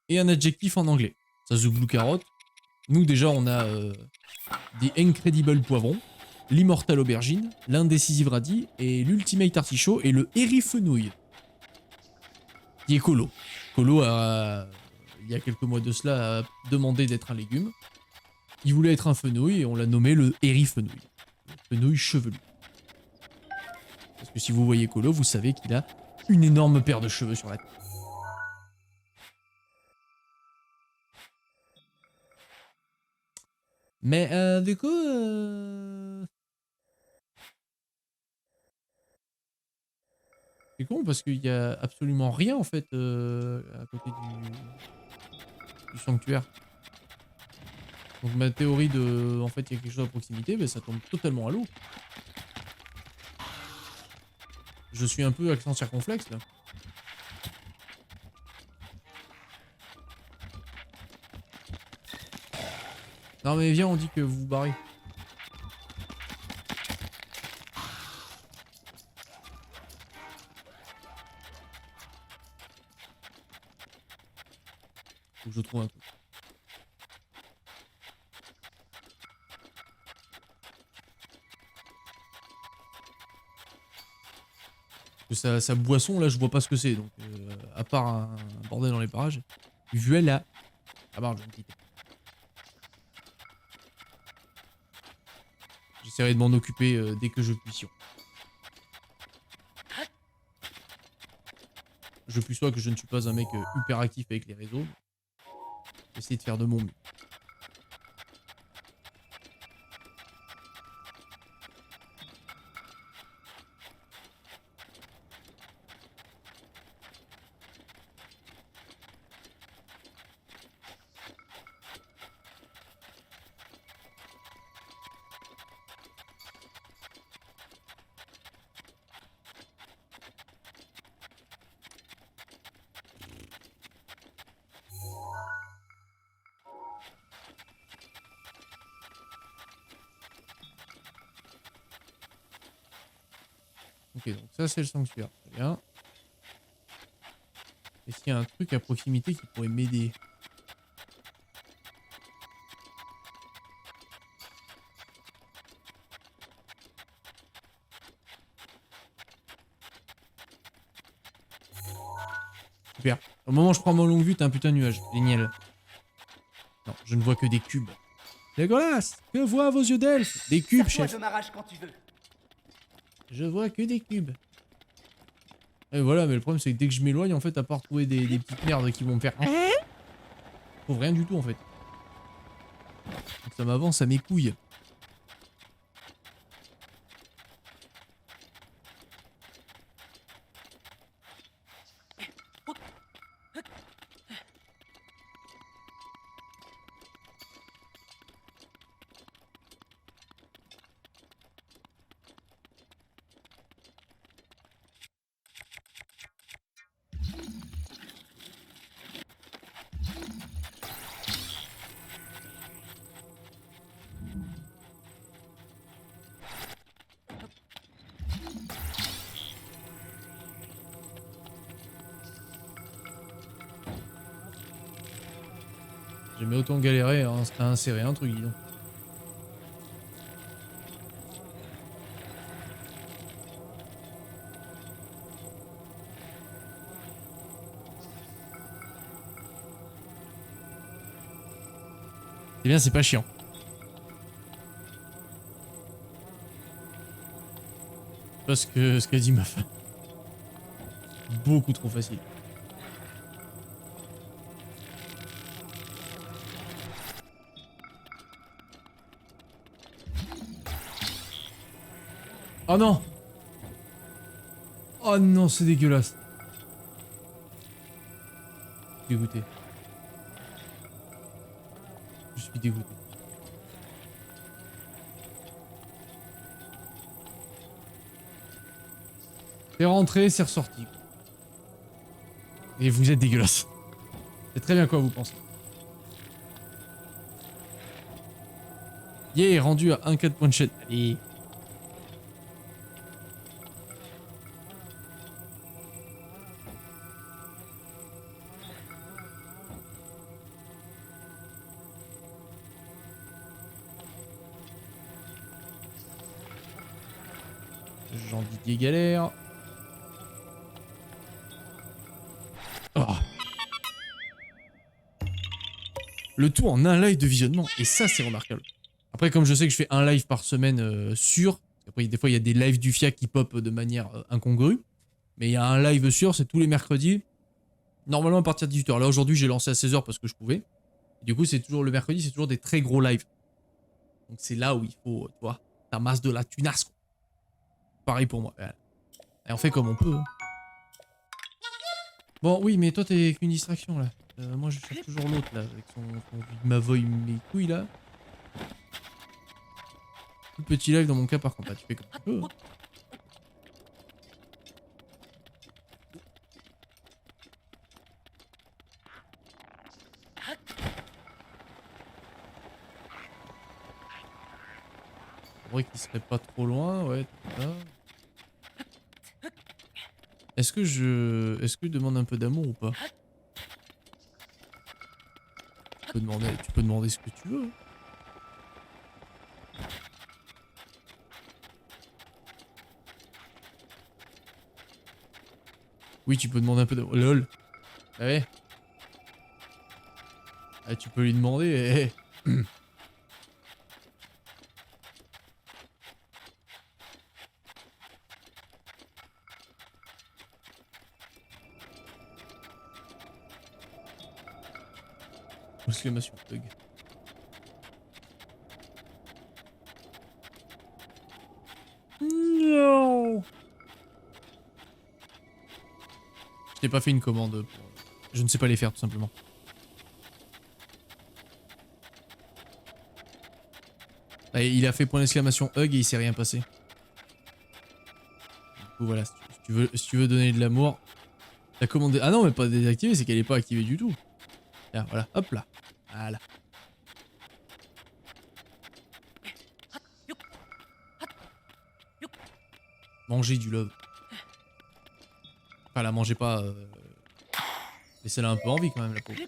et un adjectif en anglais. Ça The Blue Carrot. Nous déjà on a The Incredible Poivron, l'Immortal Aubergine, l'Indécisive Radis et l'Ultimate Artichaut et le Hérifenouille. Qui est Colo. Colo a, il y a quelques mois de cela, a demandé d'être un légume. Il voulait être un fenouil et on l'a nommé le Hérifenouille. Le fenouil chevelu. Parce que si vous voyez Colo, vous savez qu'il a une énorme paire de cheveux sur la tête. Mais du coup... C'est con parce qu'il y a absolument rien en fait à côté du sanctuaire. Donc ma théorie de... En fait il y a quelque chose à proximité, ben, ça tombe totalement à l'eau. Je suis un peu accent circonflexe là. Non mais viens, on dit que vous vous barrez. que je trouve un truc. Parce que sa boisson, là, je vois pas ce que c'est. Donc, à part un bordel dans les parages. Voilà. Ah bah, je vais me quitter. J'essaierai de m'en occuper dès que je puisse. Je puis soit que je ne suis pas un mec hyper actif avec les réseaux. Essayer de faire de mon mieux. Ok, donc ça c'est le sanctuaire. Très bien. Est-ce qu'il y a un truc à proximité qui pourrait m'aider? Super. Au moment où je prends mon longue vue, t'as un putain de nuage. Génial. Non, je ne vois que des cubes. Legolas, que voient vos yeux d'elfe? Des cubes, Sers-toi chef. de ma rage quand tu veux. Je vois que des cubes. Et voilà, mais le problème c'est que dès que je m'éloigne, en fait, à part trouver des petites merdes qui vont me faire... Je trouve rien du tout, en fait. Donc ça m'avance à mes couilles. J'ai jamais autant galéré à insérer un truc, dis donc. C'est bien, c'est pas chiant. Parce que ce qu'a dit ma femme. Beaucoup trop facile. Oh non! Oh non, c'est dégueulasse. Dégoûté. Je suis dégoûté. C'est rentré, c'est ressorti. Et vous êtes dégueulasse. C'est très bien quoi vous pensez. Yeah, rendu à 1,4 points de chaîne. Allez. Jean Didier galère. Oh. Le tout en un live de visionnement. Et ça, c'est remarquable. Après, comme je sais que je fais un live par semaine sûr, après, des fois, il y a des lives du FIAC qui pop de manière incongrue. Mais il y a un live sûr, c'est tous les mercredis. Normalement, à partir de 18h. Là, aujourd'hui, j'ai lancé à 16h parce que je pouvais. Et du coup, c'est toujours le mercredi, c'est toujours des très gros lives. Donc, c'est là où il faut, tu vois, ta masse de la tunasse, quoi. Pareil pour moi. Et on fait comme on peut. Hein. Bon, oui, mais toi, t'es qu'une distraction, là. Moi, je cherche toujours l'autre, là, avec son m'avoye mes couilles, là. Tout petit live dans mon cas, par contre. Là, tu fais comme tu peux. Hein. C'est vrai qu'il serait pas trop loin, ouais. Est-ce que je demande un peu d'amour ou pas? tu peux demander ce que tu veux. Oui, tu peux demander un peu de... LOL. Ah ouais. Ah, tu peux lui demander. Exclamation bug. Non. Je t'ai pas fait une commande. Je ne sais pas les faire tout simplement. Ah, il a fait point d'exclamation hug et il s'est rien passé. Du coup voilà, si tu veux donner de l'amour, t'as commandé. Ah non mais pas désactivé, c'est qu'elle est pas activée du tout. Là, voilà, hop là. Voilà. Mangez du love. Enfin la mangez pas. Laissez-la un peu en vie quand même la pauvre.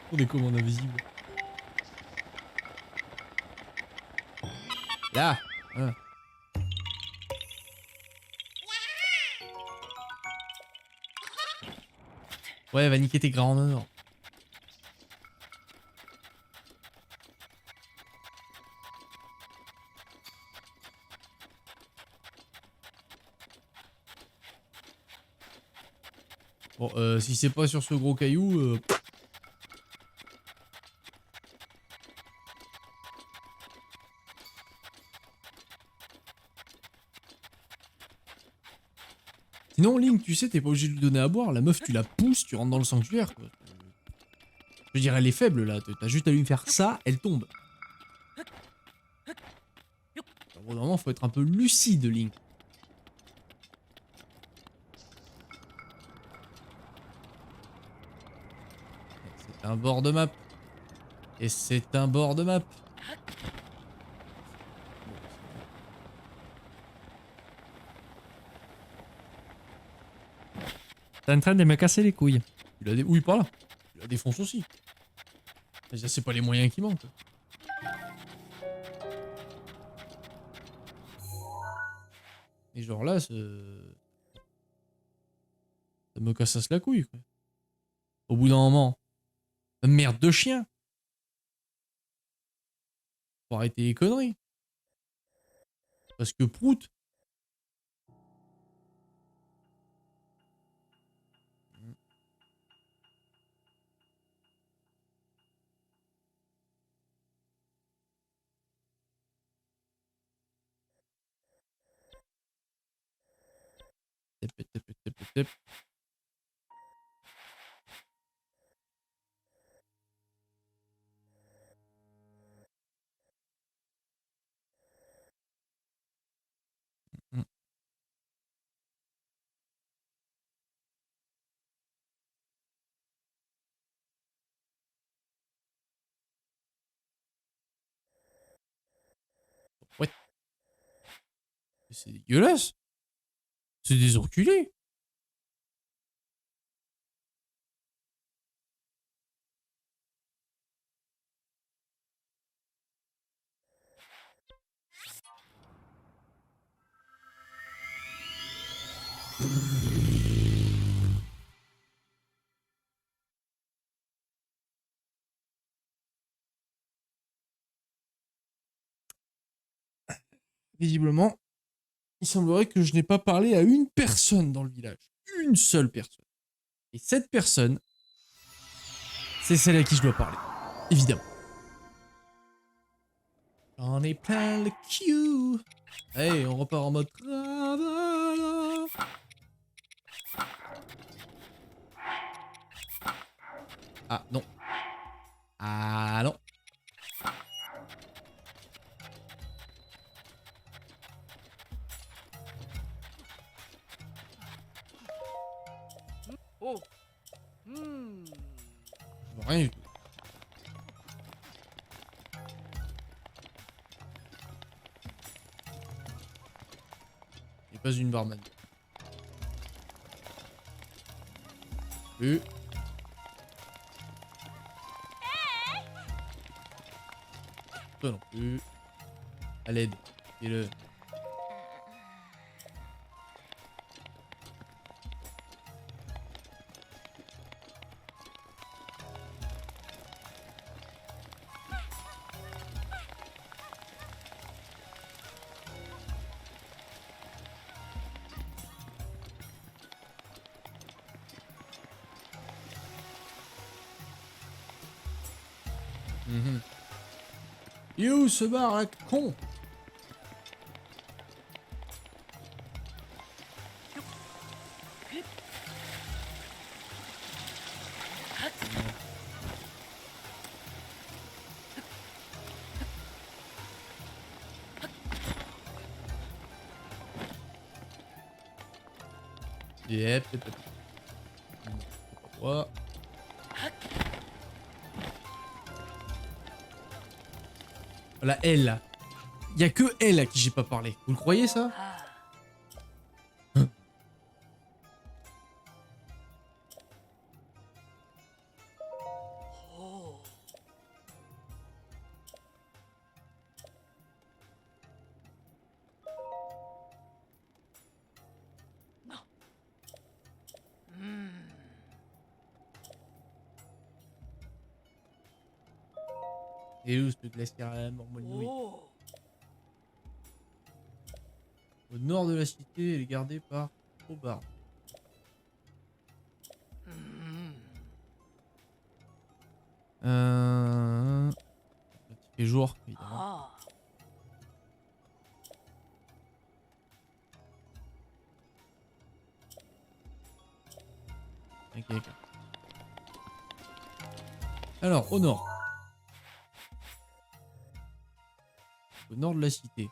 Pour des commandes invisibles. Là voilà. Ouais, elle va niquer tes grands honneurs. Bon, si c'est pas sur ce gros caillou... Sinon, Link, tu sais, t'es pas obligé de lui donner à boire. La meuf, tu la pousses, tu rentres dans le sanctuaire, quoi. Je veux dire, elle est faible, là. T'as juste à lui faire ça, elle tombe. Au bout d'un moment, faut être un peu lucide, Link. C'est un bord de map. Et c'est un bord de map. T'es en train de me casser les couilles. Oui, par là. Tu la défonces aussi. C'est pas les moyens qui manquent. Et genre là, ça me cassasse la couille, quoi. Au bout d'un moment. Merde de chien. Faut arrêter les conneries. Parce que Prout. Tep, tep, tep, tep, tep. Mm. Ouais. C'est dégueulasse. C'est des enculés. Visiblement, il semblerait que je n'ai pas parlé à une personne dans le village. Une seule personne. Et cette personne, c'est celle à qui je dois parler. Évidemment. J'en ai plein le cul. Hey, on repart en mode travail. Ah, non. Ah non. Oh. Je vois rien du tout. Il pas une barman. Plus. Toi non plus. À l'aide. Et le. Il est où ce bar à con? Yep, yep, yep. Quoi? La L. Il y a que elle à qui j'ai pas parlé. Vous le croyez ça? Et où ce glacière à la mormonouille? Au nord de la cité, elle est gardée par Hobart. Il fait jour, évidemment. Ok, ok. Alors, au nord. Au nord de la cité.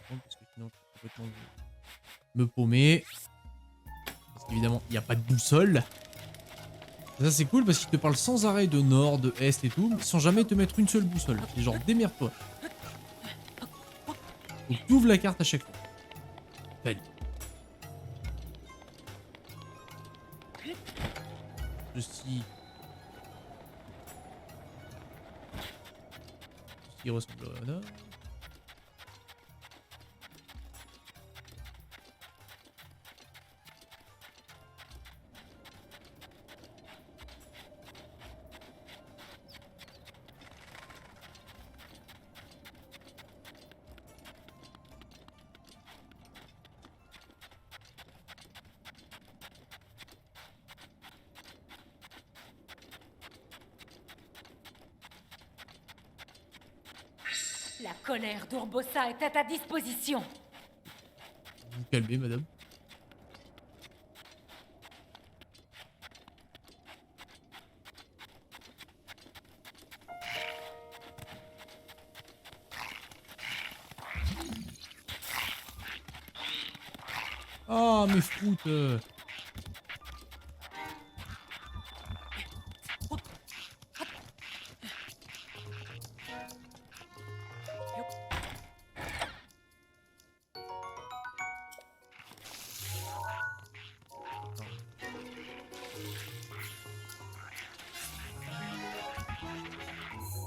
Parce que sinon, je vais complètement me paumer. Parce qu'évidemment, il n'y a pas de boussole. Ça, c'est cool parce qu'il te parle sans arrêt de nord, de est et tout, sans jamais te mettre une seule boussole. C'est genre, démerde-toi. Donc, tu ouvres la carte à chaque fois. Belle. Ceci. Ceci ressemble à là. La colère d'Urbosa est à ta disposition. Vous vous calmez, madame. Ah, mais foot.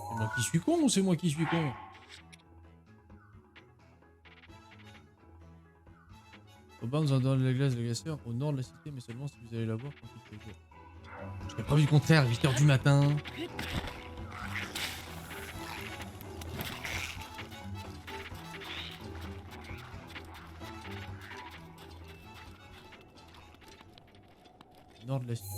C'est moi qui suis con ou c'est moi qui suis con? Aubin nous en donne la glace de glacière au nord de la cité, mais seulement si vous allez la voir quand il fait jour. Je n'ai pas vu le contraire, 8 h du matin. Nord de la cité.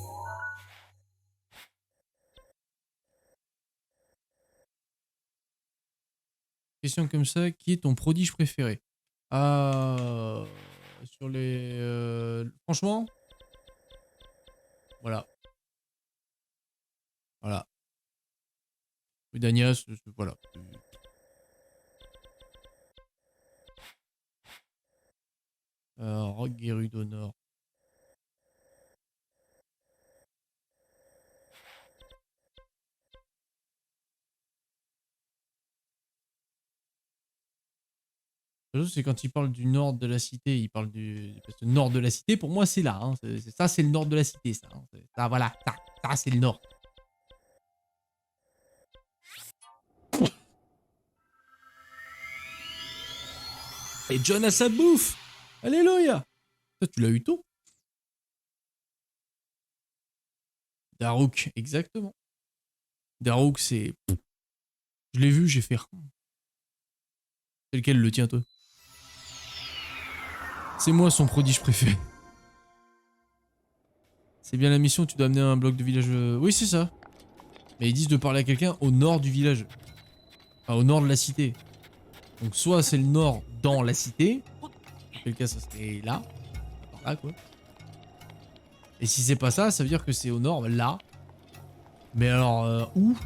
Question comme ça, qui est ton prodige préféré? Sur les... franchement, voilà. Voilà. Danias, voilà. Rogue Gerudo Nord. C'est quand il parle du nord de la cité, il parle du parce que le nord de la cité. Pour moi, c'est là. Hein. Ça, c'est le nord de la cité. Ça, hein. Ça voilà. Ça c'est le nord. Et John a sa bouffe. Alléluia. Ça, tu l'as eu tôt. Daruk, exactement. Daruk, c'est... Je l'ai vu, j'ai fait... C'est lequel le tien, toi? C'est moi son prodige préféré. C'est bien la mission, tu dois amener un bloc de village... Oui, c'est ça. Mais ils disent de parler à quelqu'un au nord du village. Enfin, au nord de la cité. Donc soit c'est le nord dans la cité. Dans quel cas, ça serait là. Par là, quoi. Et si c'est pas ça, ça veut dire que c'est au nord, là. Mais alors, où?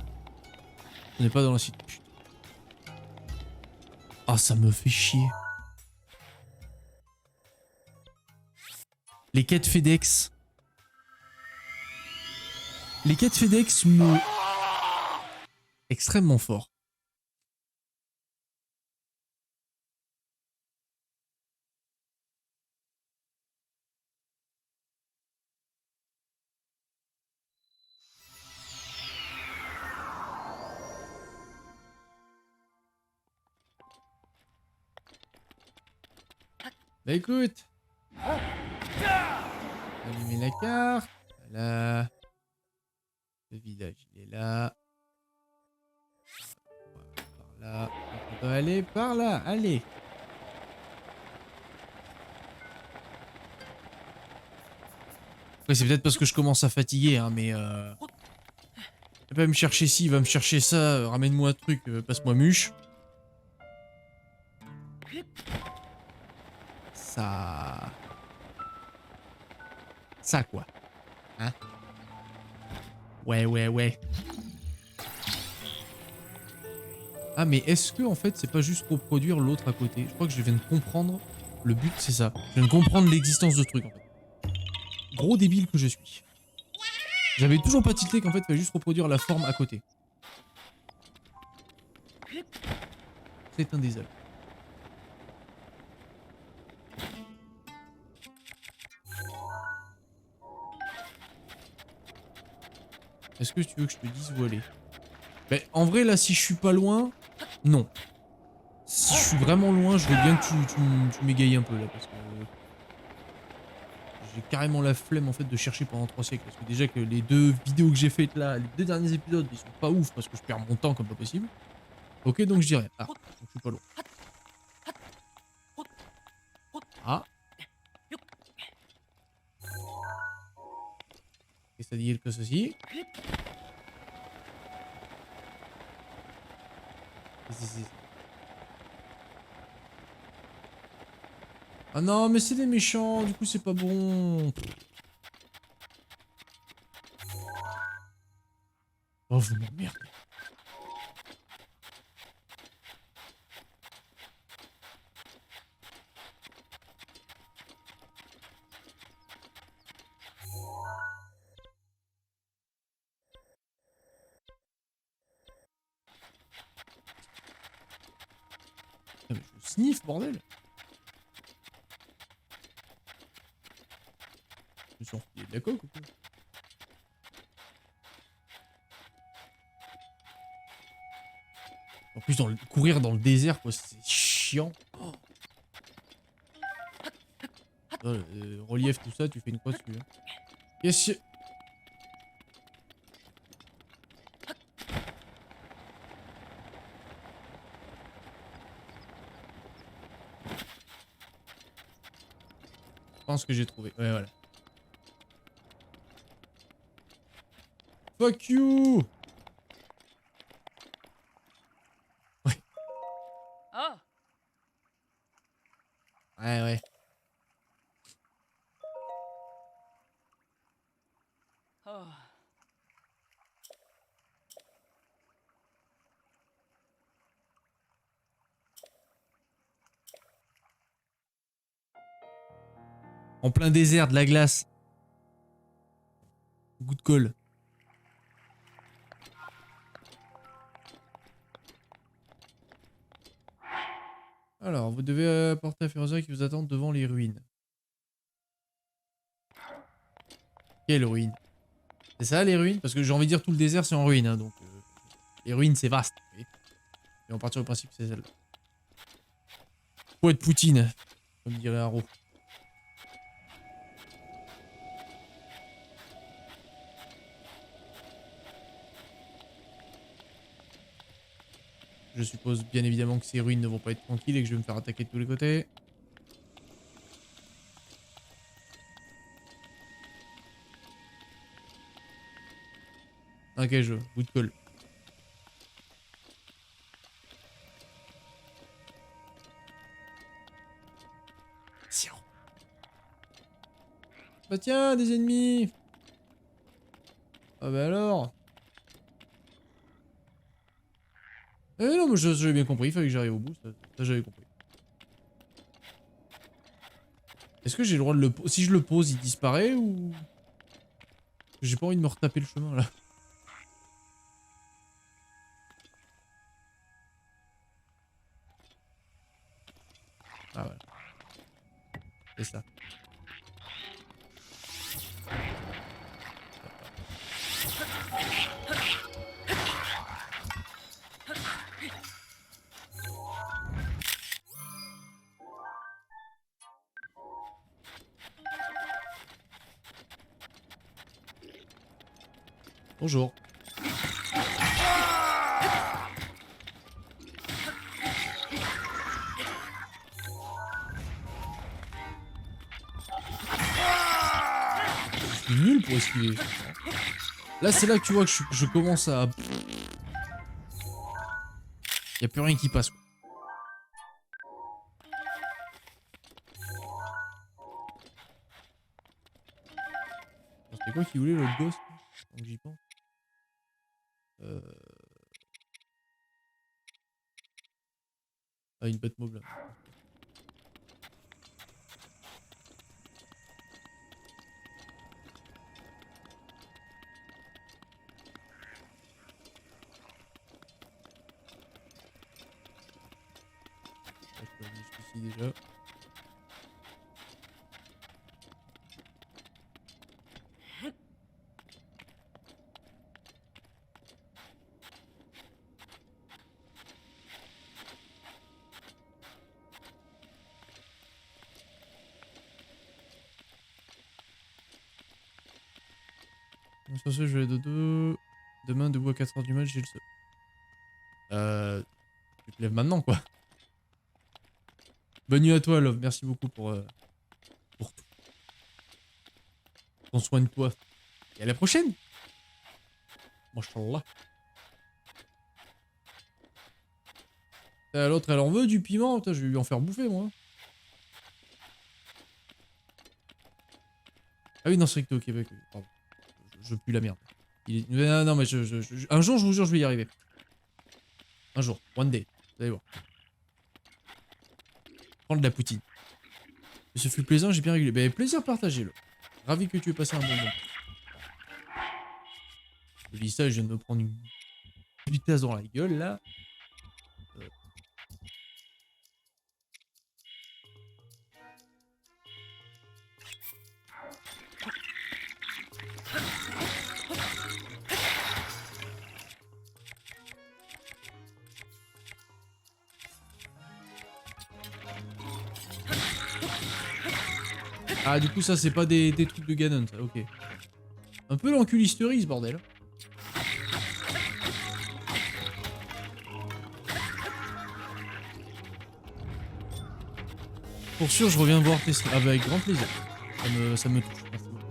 On n'est pas dans la cité. Putain. Ah, ça me fait chier. Les quêtes FedEx. Les quêtes FedEx me... Extrêmement fort. Bah écoute. Allumer la carte. Voilà. Le village, il est là. Par là. On doit aller par là. Allez. Après, c'est peut-être parce que je commence à fatiguer, hein, mais... Il va me chercher ci, il va me chercher ça. Ramène-moi un truc, passe-moi muche. Ça... Ça, quoi. Hein? Ouais. Ah, mais est-ce que, en fait, c'est pas juste reproduire l'autre à côté? Je crois que je viens de comprendre. Le but, c'est ça. Je viens de comprendre l'existence de ce truc, en fait. Gros débile que je suis. J'avais toujours pas tilté qu'en fait, il fallait juste reproduire la forme à côté. C'est un désastre. Est-ce que tu veux que je te dise où aller? Ben, en vrai, là, si je suis pas loin, non. Si je suis vraiment loin, je veux bien que tu m'égayes un peu, là, parce que... J'ai carrément la flemme, en fait, de chercher pendant 3 siècles. Parce que déjà que les 2 vidéos que j'ai faites, là, les 2 derniers épisodes, ils sont pas ouf, parce que je perds mon temps comme pas possible. Ok, donc je dirais... Ah, donc je suis pas loin. Ah. C'est-à-dire que ceci... Ah non, mais c'est des méchants, du coup c'est pas bon. Oh, vous m'emmerdez. Ah, mais je sniffe, bordel. Je me suis enfilé de la coque ou quoi? En plus, courir dans le désert, quoi, c'est chiant. Oh. Relief, tout ça, tu fais une croix dessus. Hein. Yes. Je pense que j'ai trouvé. Ouais, voilà. Fuck you! Ouais. Oh. En plein désert, de la glace. Goût de colle. Alors, vous devez apporter à Ferrosa qui vous attend devant les ruines. Quelles ruines? C'est ça les ruines? Parce que j'ai envie de dire tout le désert c'est en ruine, hein, donc les ruines c'est vaste. Et on partir du principe que c'est celle-là. Faut être Poutine, comme dirait Haro. Je suppose bien évidemment que ces ruines ne vont pas être tranquilles et que je vais me faire attaquer de tous les côtés. Ok, je bout de colle. Bah tiens, des ennemis. Ah bah alors. Non, mais j'avais bien compris, il fallait que j'arrive au bout, ça j'avais compris. Est-ce que j'ai le droit de le poser? Si je le pose, il disparaît ou... J'ai pas envie de me retaper le chemin là. Ah voilà. C'est ça. Bonjour. Je suis nul pour esquiver. Là, c'est là que tu vois que je commence à... Y'a plus rien qui passe, quoi. C'était quoi qui voulait l'autre gosse? Donc j'y pense. Ah, une bête mob là. Jusqu'ici déjà. Sur ce, je vais dodo. Demain, debout à 4h du match, j'ai le seum. Tu te lèves maintenant, quoi. Bonne nuit à toi, Love. Merci beaucoup pour tout. Prends soin de toi. Et à la prochaine. Mashallah. L'autre, elle en veut du piment. Putain, je vais lui en faire bouffer, moi. Ah oui, non, c'est vrai que t'es au Québec. Pardon. Je pue la merde. Non, mais un jour, je vous jure, je vais y arriver. Un jour. One day. Vous allez voir. Prendre de la poutine. Et ce fut plaisant, j'ai bien régulé. Ben, plaisir partagé, là. Ravi que tu aies passé un bon moment. Je dis ça, je viens de me prendre une tasse dans la gueule, là. Ah, du coup, ça, c'est pas des trucs de Ganon, ça, ok. Un peu l'enculisterie, ce bordel. Pour sûr, je reviens voir tes... Ah bah, avec grand plaisir. Ça me touche. Merci beaucoup.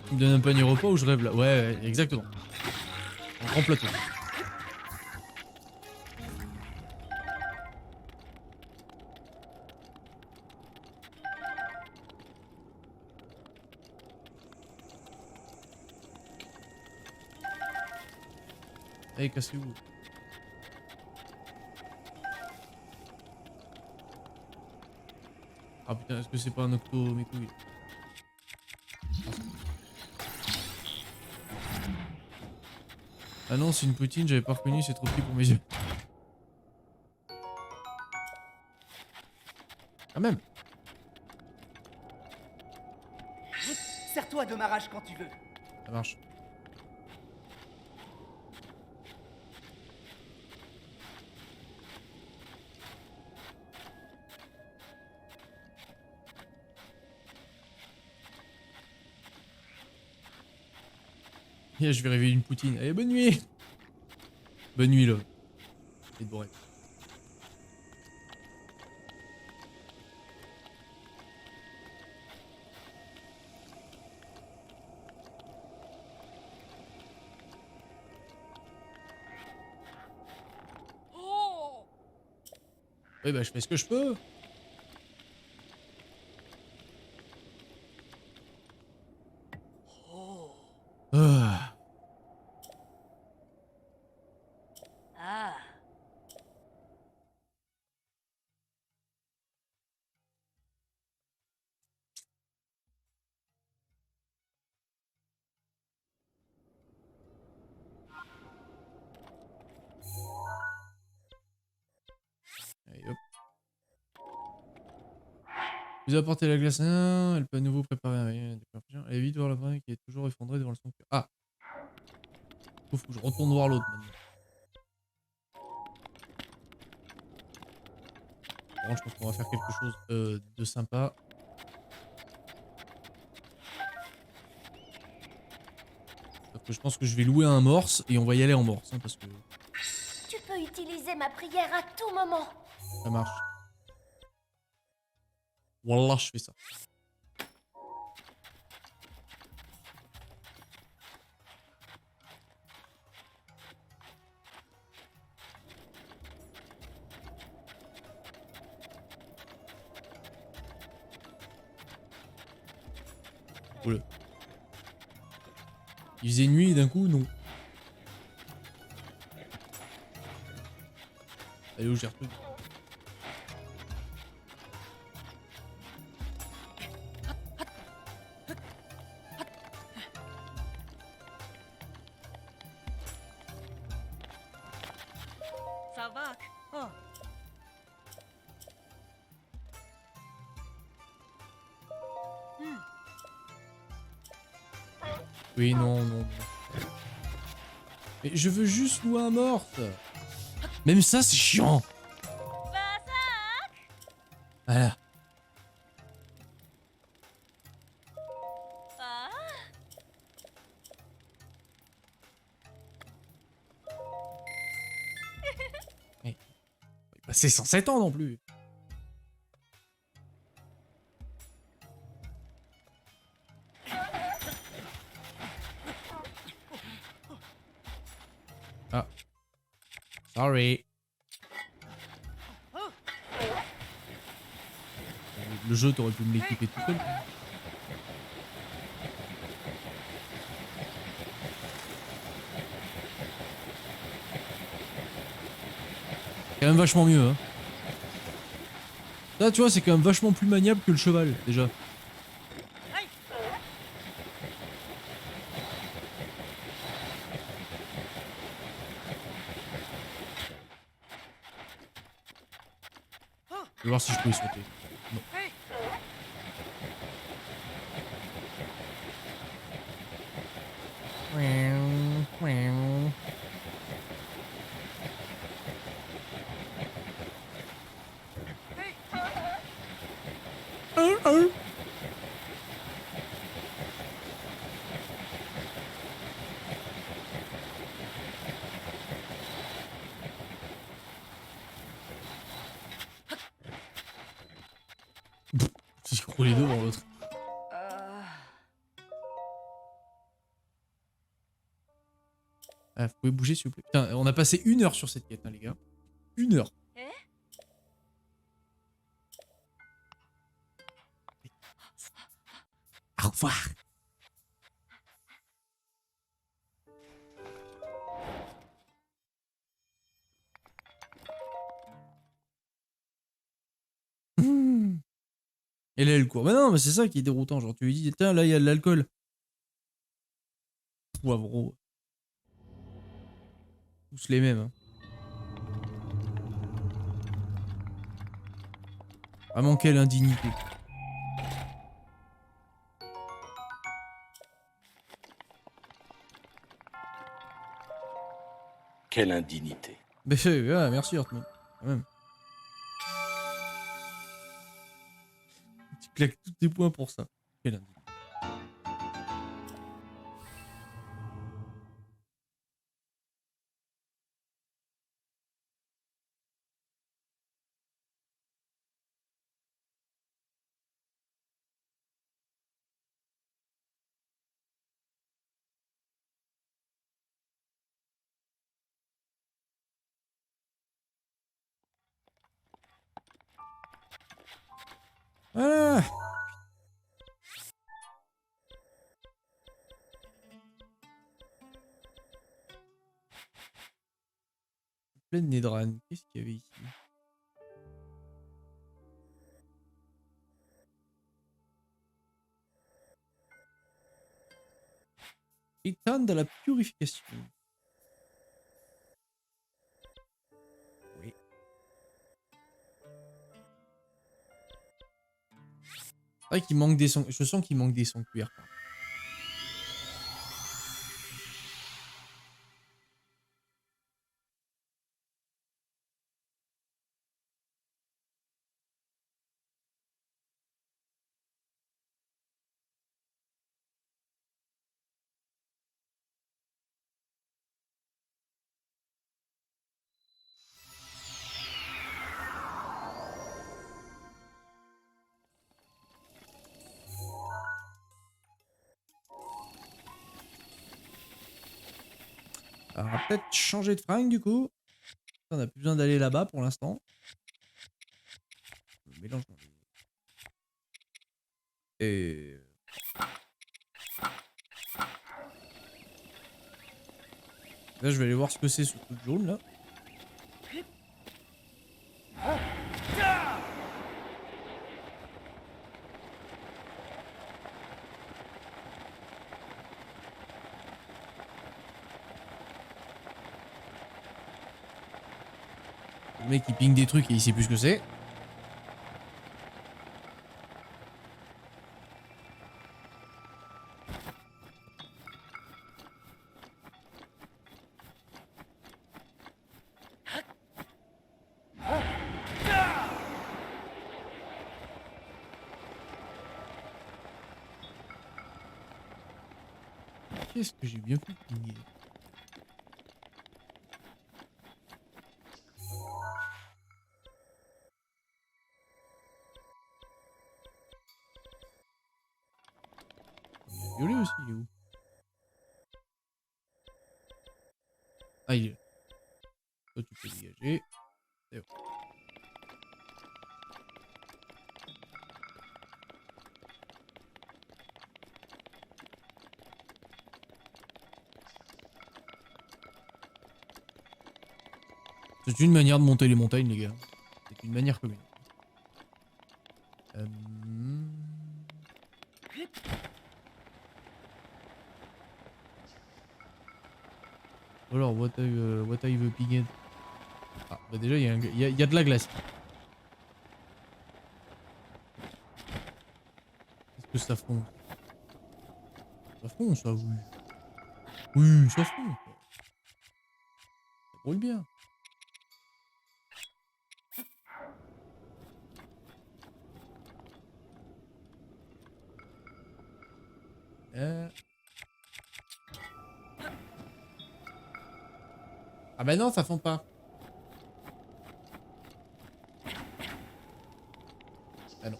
Tu me donnes un panier repas ou je rêve là? Ouais, exactement. Un grand plateau. Allez, cassez-vous. Ah putain, est-ce que c'est pas un octo mes couilles? Ah non, c'est une poutine, j'avais pas reconnu, c'est trop petit pour mes yeux. Ah même. Sers-toi de ma rage quand tu veux. Ça marche. Yeah, je vais réveiller une poutine. Allez, bonne nuit. Bonne nuit, là. Et de bon rêve. Oui, bah, je fais ce que je peux. Ah. Ah. Allez, hop. Vous apportez la glace, hein, elle peut à nouveau préparer un rayon. Elle évite de voir la fin qui est toujours effondrée devant le sanctuaire. Ah. Faut que je retourne voir l'autre maintenant. Bon, je pense qu'on va faire quelque chose de sympa. Parce que je pense que je vais louer un morse et on va y aller en morse, hein, parce que Tu peux utiliser ma prière à tout moment. ça marche. Wallah, je fais ça. Oula. Il faisait nuit et d'un coup, non. Allez, où j'ai retrouvé. Ça va. Oh. Oui, non, non. Mais je veux juste louer un morse. Même ça, c'est chiant. Voilà. Mais, bah, c'est 107 ans non plus. Ah. Sorry. Le jeu, t'aurais pu me l'équiper tout seul. Quand même vachement mieux, hein. Ça, tu vois, c'est quand même vachement plus maniable que le cheval, déjà. Je vais voir si je peux y sauter. Non. J'ai roulé devant l'autre. Ah, vous pouvez bouger s'il vous plaît. Putain, on a passé 1 heure sur cette quête, hein, les gars. 1 heure. Au revoir. Et là, elle court. Bah non, mais c'est ça qui est déroutant. Genre, tu lui dis, tiens, là, il y a de l'alcool. Poivreau. Tous les mêmes. Hein. Vraiment, quelle indignité. Quelle indignité. Mais ouais, merci, Hartmut. Quand même. Tu claques tous tes points pour ça. Quelle indignité. Ah! Pleine Nedran. Qu'est-ce qu'il y avait ici? État de la purification. Oui. C'est vrai qu'il manque des sons. Je sens qu'il manque des sanctuaires. Alors, on va peut-être changer de fringue du coup. On n'a plus besoin d'aller là-bas pour l'instant. Mélange. Et... Là, je vais aller voir ce que c'est ce truc jaune là. Le mec il ping des trucs et il sait plus ce que c'est. Qu'est-ce que j'ai bien pu pinguer? Il est violet aussi, il est où? Ah, il est là. Toi, tu peux dégager. C'est bon. C'est une manière de monter les montagnes, les gars. C'est une manière commune. Alors, what I the pig? Ah, bah déjà, il y a de la glace. Est-ce que ça fond? Ça fond, ça, oui. Oui, ça fond. Ça roule bien. Ah bah non, ça fond pas. Ah non.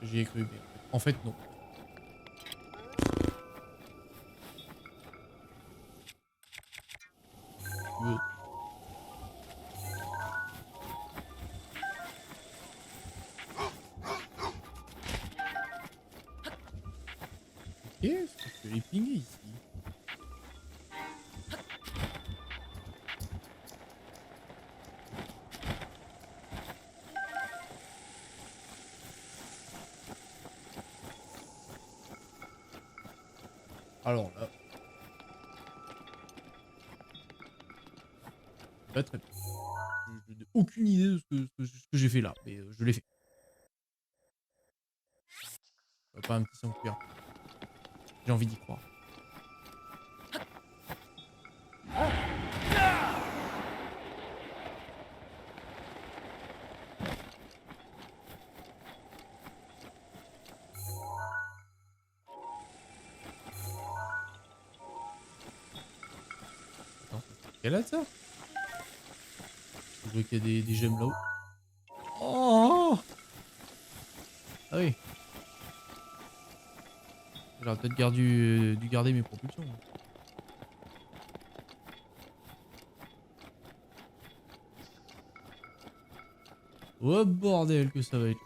J'y ai cru. Mais en fait, non. Qu'est-ce que je vais pinguer ici? Alors là... Pas très bien. Je n'ai aucune idée de ce que j'ai fait là, mais je l'ai fait. Pas un petit sanctuaire. J'ai envie d'y croire. Attends, quelle a ça? Je vois qu'il y a des gemmes là-haut. Oh! Ah oui. J'aurais peut-être dû garder mes propulsions. Oh bordel que ça va être.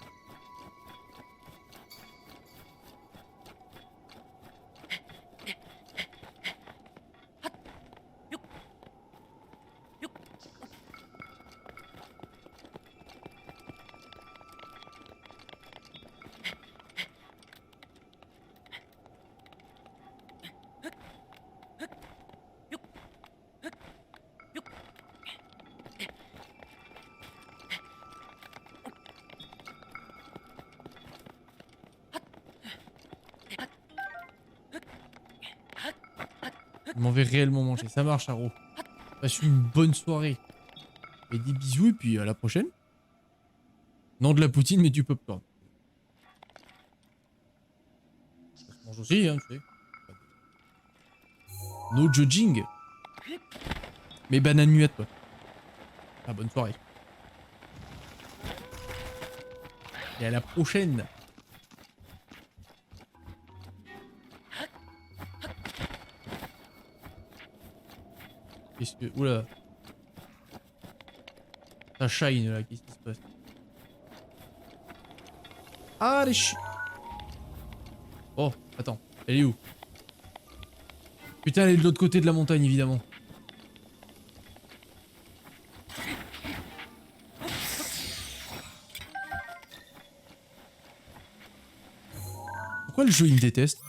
Je m'en vais réellement manger. Ça marche, Haro. Passe une bonne soirée. Et des bisous et puis à la prochaine. Non de la poutine mais du popcorn. Ça se mange aussi, hein, tu sais. No judging. Mais banane muette, quoi. Ah, bonne soirée. Et à la prochaine. Qu'est-ce que... Oula. Ça shine là, qu'est-ce qui se passe? Ah, les chi... Oh, attends. Elle est où? Putain, elle est de l'autre côté de la montagne, évidemment. Pourquoi le jeu il me déteste?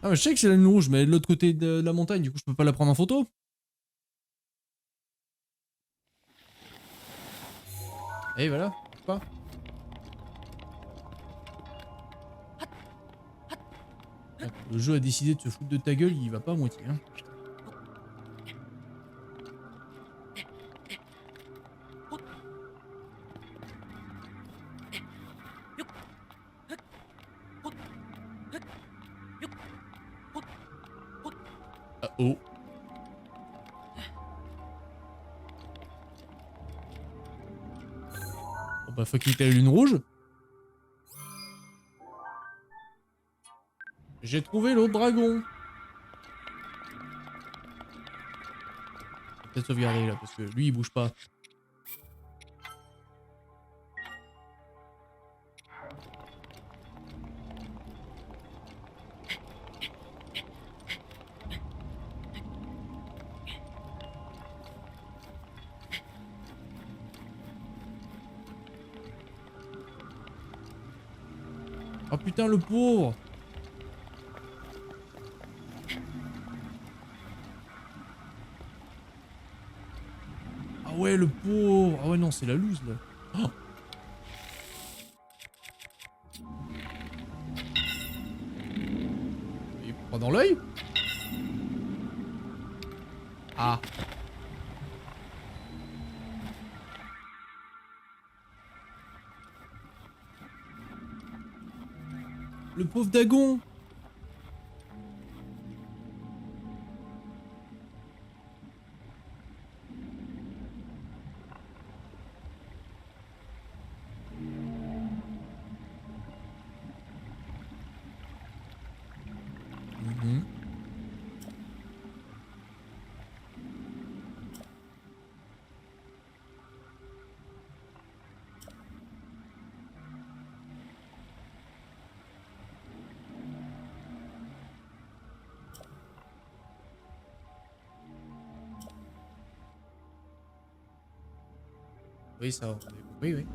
Ah, mais je sais que c'est la ligne rouge, mais elle est de l'autre côté de la montagne, du coup je peux pas la prendre en photo. Et voilà, pas. Le jeu a décidé de se foutre de ta gueule, il va pas à moitié. Hein. Ah oh. Bon bah faut quitter la lune rouge. J'ai trouvé l'autre dragon. Je vais peut-être sauvegarder là parce que lui il bouge pas. Oh putain le pauvre. Ah ouais le pauvre. Ah ouais non c'est la loose là. Oh. Il prend dans l'œil. Ah. Le pauvre Dagon. Mhm. Oui, ça, on avait compris, oui.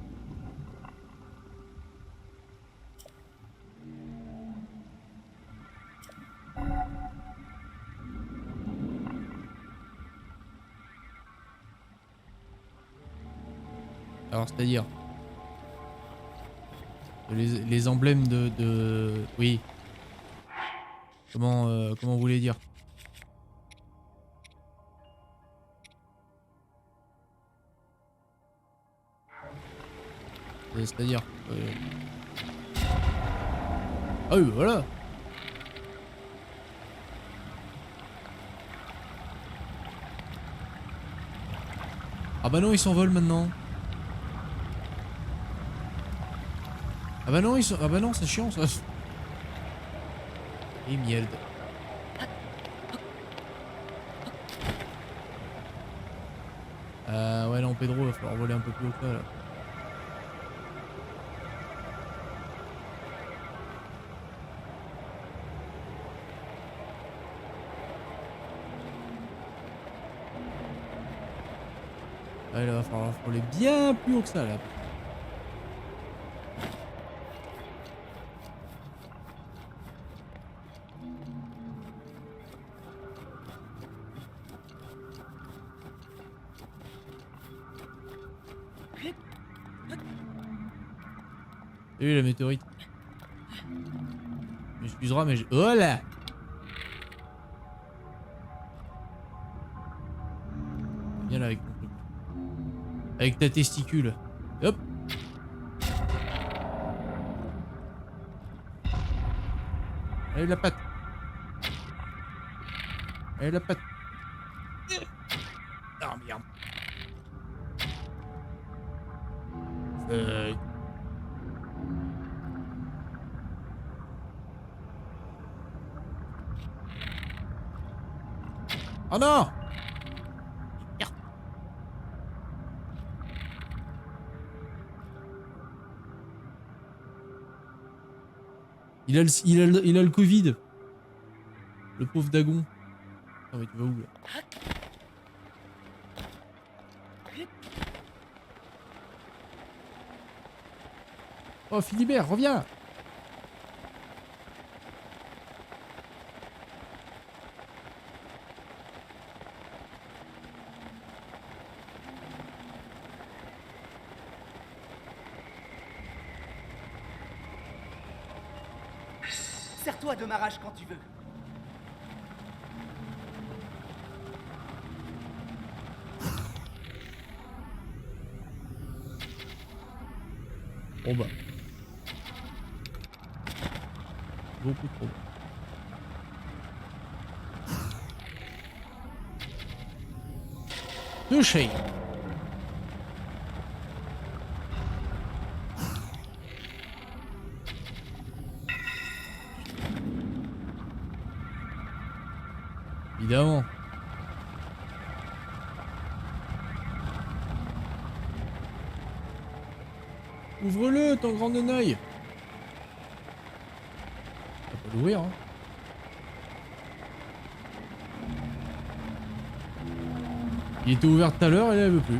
Alors, c'est-à-dire les emblèmes de... Oui. Comment vous voulez dire? C'est-à-dire... Ah oui, bah voilà. Ah bah non, ils s'envolent maintenant. Ah bah non, ils sont... Ah bah non, c'est chiant ça. Et miel. Ouais non, Pedro, va falloir voler un peu plus haut que ça, là. Ouais, là, va falloir voler bien plus haut que ça, là. Salut la météorite. Tu m'excuseras, mais j'ai... Oh là! Viens là avec ton truc. Avec ta testicule. Hop! Allez la patte! Allez la patte! Ah merde! Oh non! Merde. Il a le Covid. Le pauvre Dagon. Ah mais tu vas où là? Oh Philibert, reviens! Sers-toi de ma rage quand tu veux. Bon bah. Beaucoup trop. Touché! Évidemment. Ouvre-le, ton grand œil. On va pas l'ouvrir, hein. Il était ouvert tout à l'heure et là, il veut plus.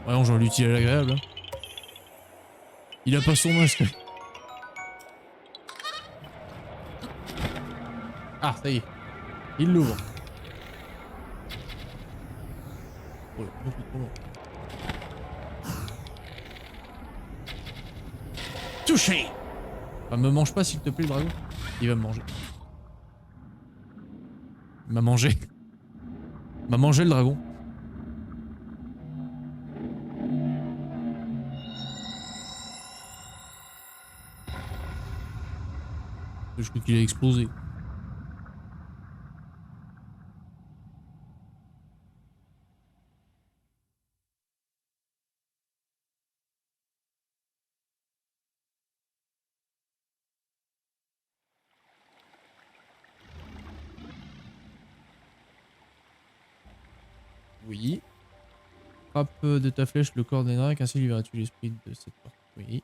Ouais, on j'en l'utile à l'agréable. Hein. Il a pas son masque. Ah, ça y est. Il l'ouvre. Oh, beaucoup trop long. Touché! Ah, me mange pas s'il te plaît, le dragon. Il va me manger. Il m'a mangé. Il m'a mangé le dragon. Je crois qu'il a explosé. Oui. Frappe de ta flèche le corps des dracs, ainsi libéras-tu l'esprit de cette porte. Oui.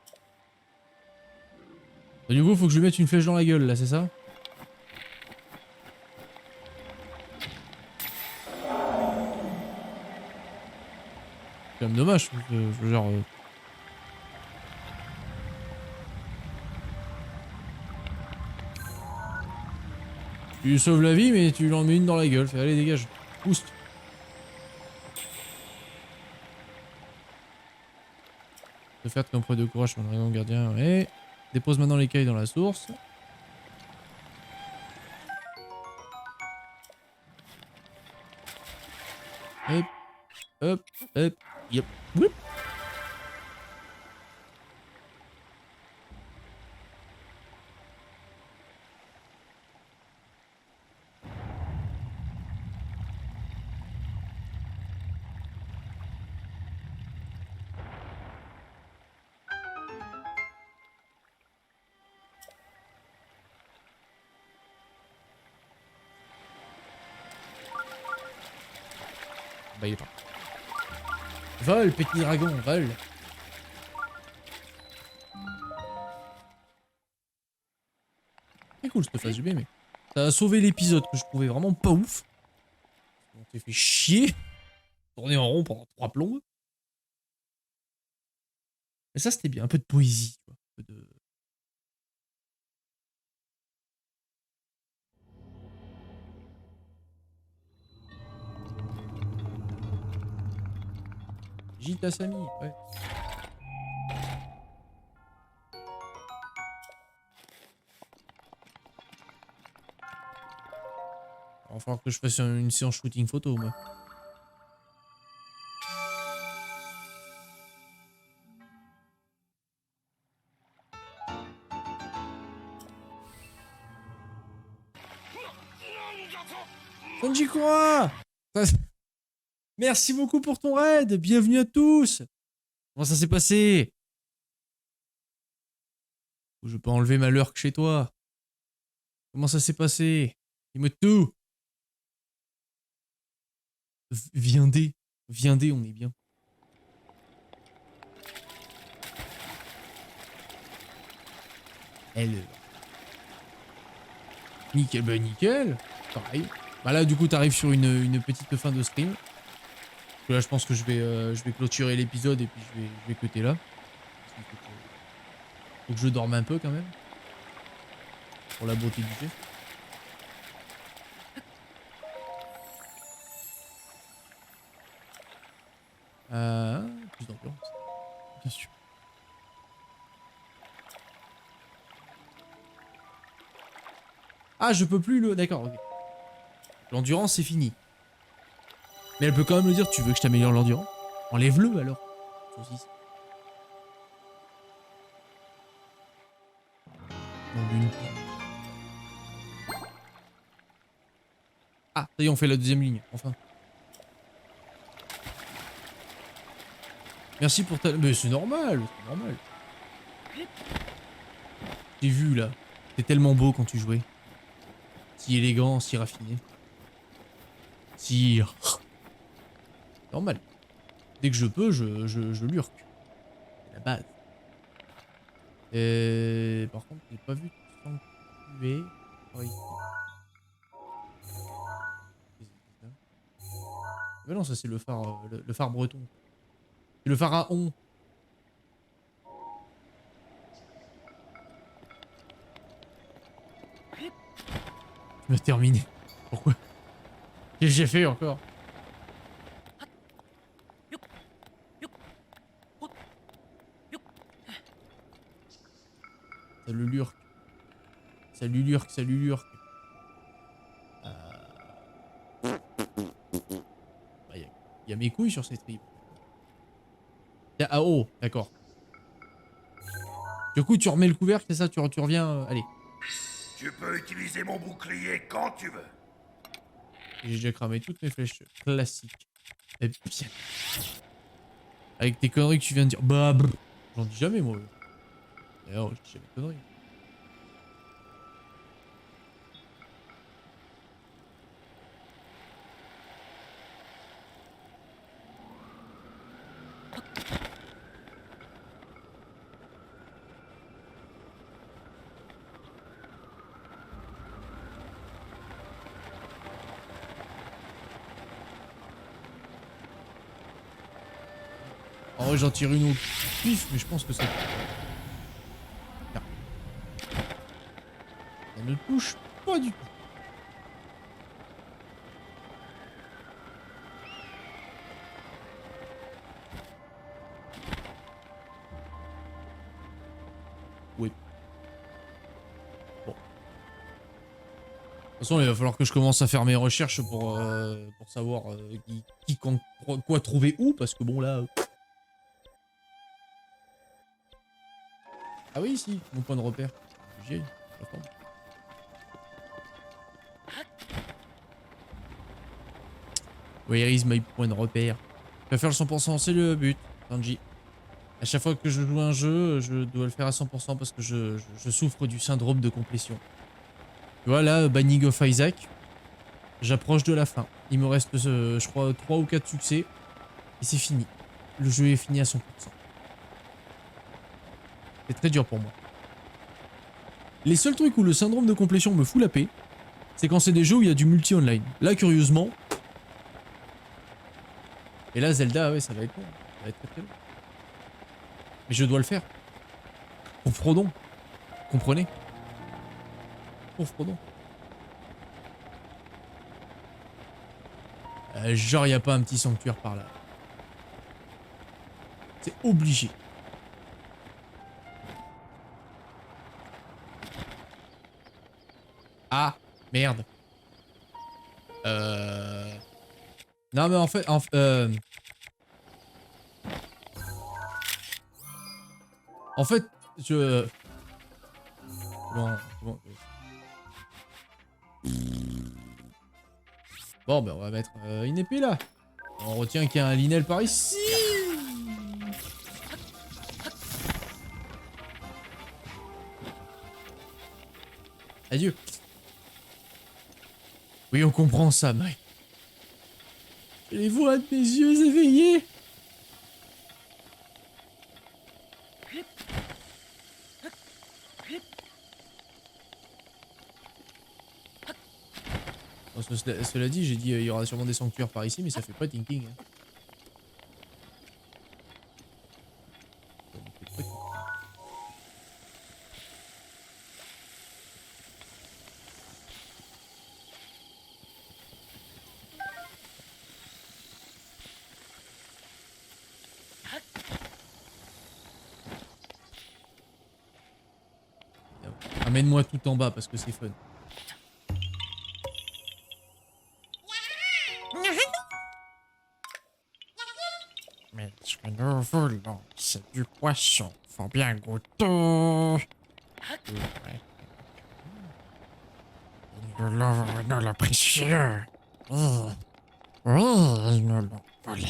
Bah, du coup, faut que je lui mette une flèche dans la gueule, là, c'est ça? C'est quand même dommage, genre... Tu lui sauves la vie, mais tu lui en mets une dans la gueule. Fais, allez, dégage. Boost. Se faire comme preuve de courage sur le dragon gardien, ouais. Dépose maintenant l'écaille dans la source. Hop, hop, hop, yep. Whoop. Bah il est pas. Vole, petit dragon, vole. C'est cool cette phase du B, mais ça a sauvé l'épisode que je trouvais vraiment pas ouf. On s'est fait chier. Tourner en rond pendant 3 plombes. Mais ça c'était bien, un peu de poésie, tu vois. Un peu de... Gita Sami, ouais. Il va falloir que je fasse une séance shooting photo, moi. Sanjikura! Merci beaucoup pour ton raid! Bienvenue à tous! Comment ça s'est passé? Je peux enlever ma lurk chez toi. Comment ça s'est passé? Dis-moi tout! Viendez, viendez, on est bien. Elle. Nickel, bah nickel. Pareil. Bah là, du coup, t'arrives sur une petite fin de stream. Parce que là, je pense que je vais clôturer l'épisode et puis je vais cutter là. Faut que je dorme un peu quand même. Pour la beauté du jeu. Plus d'ambiance. Bien sûr. Ah, je peux plus le... D'accord, ok. L'endurance, c'est fini. Mais elle peut quand même me dire, tu veux que je t'améliore l'endurance? Enlève-le alors. Saucisse. Non, d'une part. Ah, ça y est, on fait la deuxième ligne, enfin. Merci pour ta... Mais c'est normal, c'est normal. J'ai vu là. T'es tellement beau quand tu jouais. Si élégant, si raffiné. Si... Normal. Dès que je peux, je lurque. C'est la base. Par contre, j'ai pas vu sanctuer. Oh, ici. Mais non, ça c'est le phare, le phare breton. C'est le pharaon. Je me terminé. Pourquoi? Qu'est-ce que j'ai fait encore? Salut Lurk. Salut Lurk, salut Lurk. Bah, y a mes couilles sur cette tribus. Ah oh, d'accord. Du coup, tu remets le couvercle, c'est ça? Tu reviens... allez. Tu peux utiliser mon bouclier quand tu veux. J'ai déjà cramé toutes mes flèches classiques. Et bien. Avec tes conneries que tu viens de dire. Bah, j'en dis jamais, moi. D'ailleurs, je dis jamais de conneries. En vrai, j'en tire une au pif, mais je pense que ça... Ça ne touche pas du tout. Oui. Bon. De toute façon, il va falloir que je commence à faire mes recherches pour savoir qui quand, quoi trouver où, parce que bon là... Ah oui, si, mon point de repère. J'ai la forme. Where is my point de repère? Je vais faire le 100%, c'est le but, Sanji. À chaque fois que je joue un jeu, je dois le faire à 100% parce que je souffre du syndrome de complétion. Tu vois là, Binding of Isaac, j'approche de la fin. Il me reste, je crois, 3 ou 4 succès. Et c'est fini. Le jeu est fini à 100%. C'est très dur pour moi. Les seuls trucs où le syndrome de complétion me fout la paix, c'est quand c'est des jeux où il y a du multi-online. Là, curieusement... Et là, Zelda, ouais, ça va être long. Ça va être très très long. Mais je dois le faire. Pour Frodon. Comprenez? Pour Frodon. Genre, y a pas un petit sanctuaire par là. C'est obligé. Ah, merde. Non mais en fait, je... Bon, ben on va mettre une épée là. On retient qu'il y a un Linel par ici. Adieu. Oui, on comprend ça, Mike. Les voix de mes yeux éveillés. Bon, cela dit, j'ai dit il y aura sûrement des sanctuaires par ici, mais ça fait pas ting-ting. Hein. Amène-moi tout en bas parce que c'est fun. Mais ce que nous voulons, c'est du poisson. Faut bien goûter. Ils nous l'ont précieux. Oui, ils nous l'ont volé.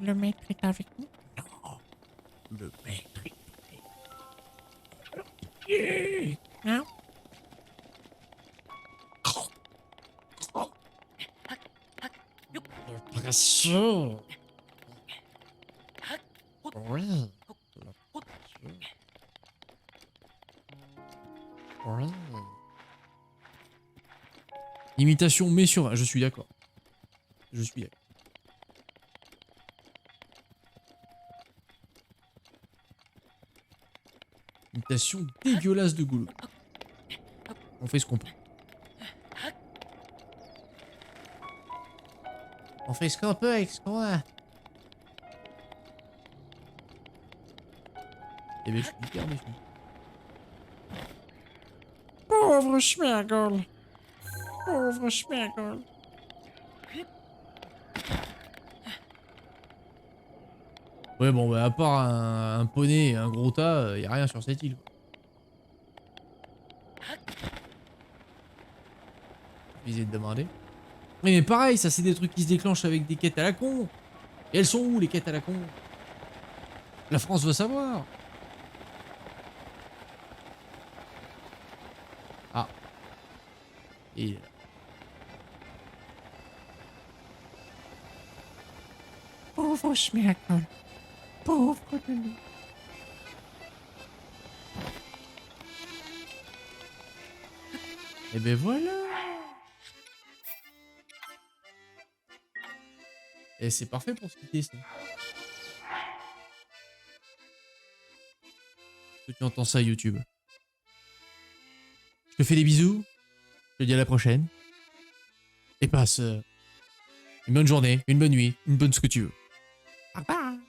Le maître est avec nous? Non. Le maître est... Non. Le précieux. Oui. Le précieux. Oui. Imitation mais sur... Je suis d'accord. Je suis d'accord. Imitation dégueulasse de Goulou. On fait ce qu'on peut. On fait ce qu'on peut avec ce qu'on a. Eh bien, je suis hyper méfiant. Pauvre Schmergol. Pauvre Schmergol. Ouais, bon, bah, à part un poney et un gros tas, y a rien sur cette île. Visez de demander. Oui, mais pareil, ça, c'est des trucs qui se déclenchent avec des quêtes à la con. Et elles sont où, les quêtes à la con? La France veut savoir. Ah. Et... Pauvre Schmergol. Pauvre de nous. Et ben voilà. Et c'est parfait pour se quitter, ça. Est-ce que tu entends ça, YouTube? Je te fais des bisous. Je te dis à la prochaine. Et passe une bonne journée, une bonne nuit, une bonne ce que tu veux. Bye bye.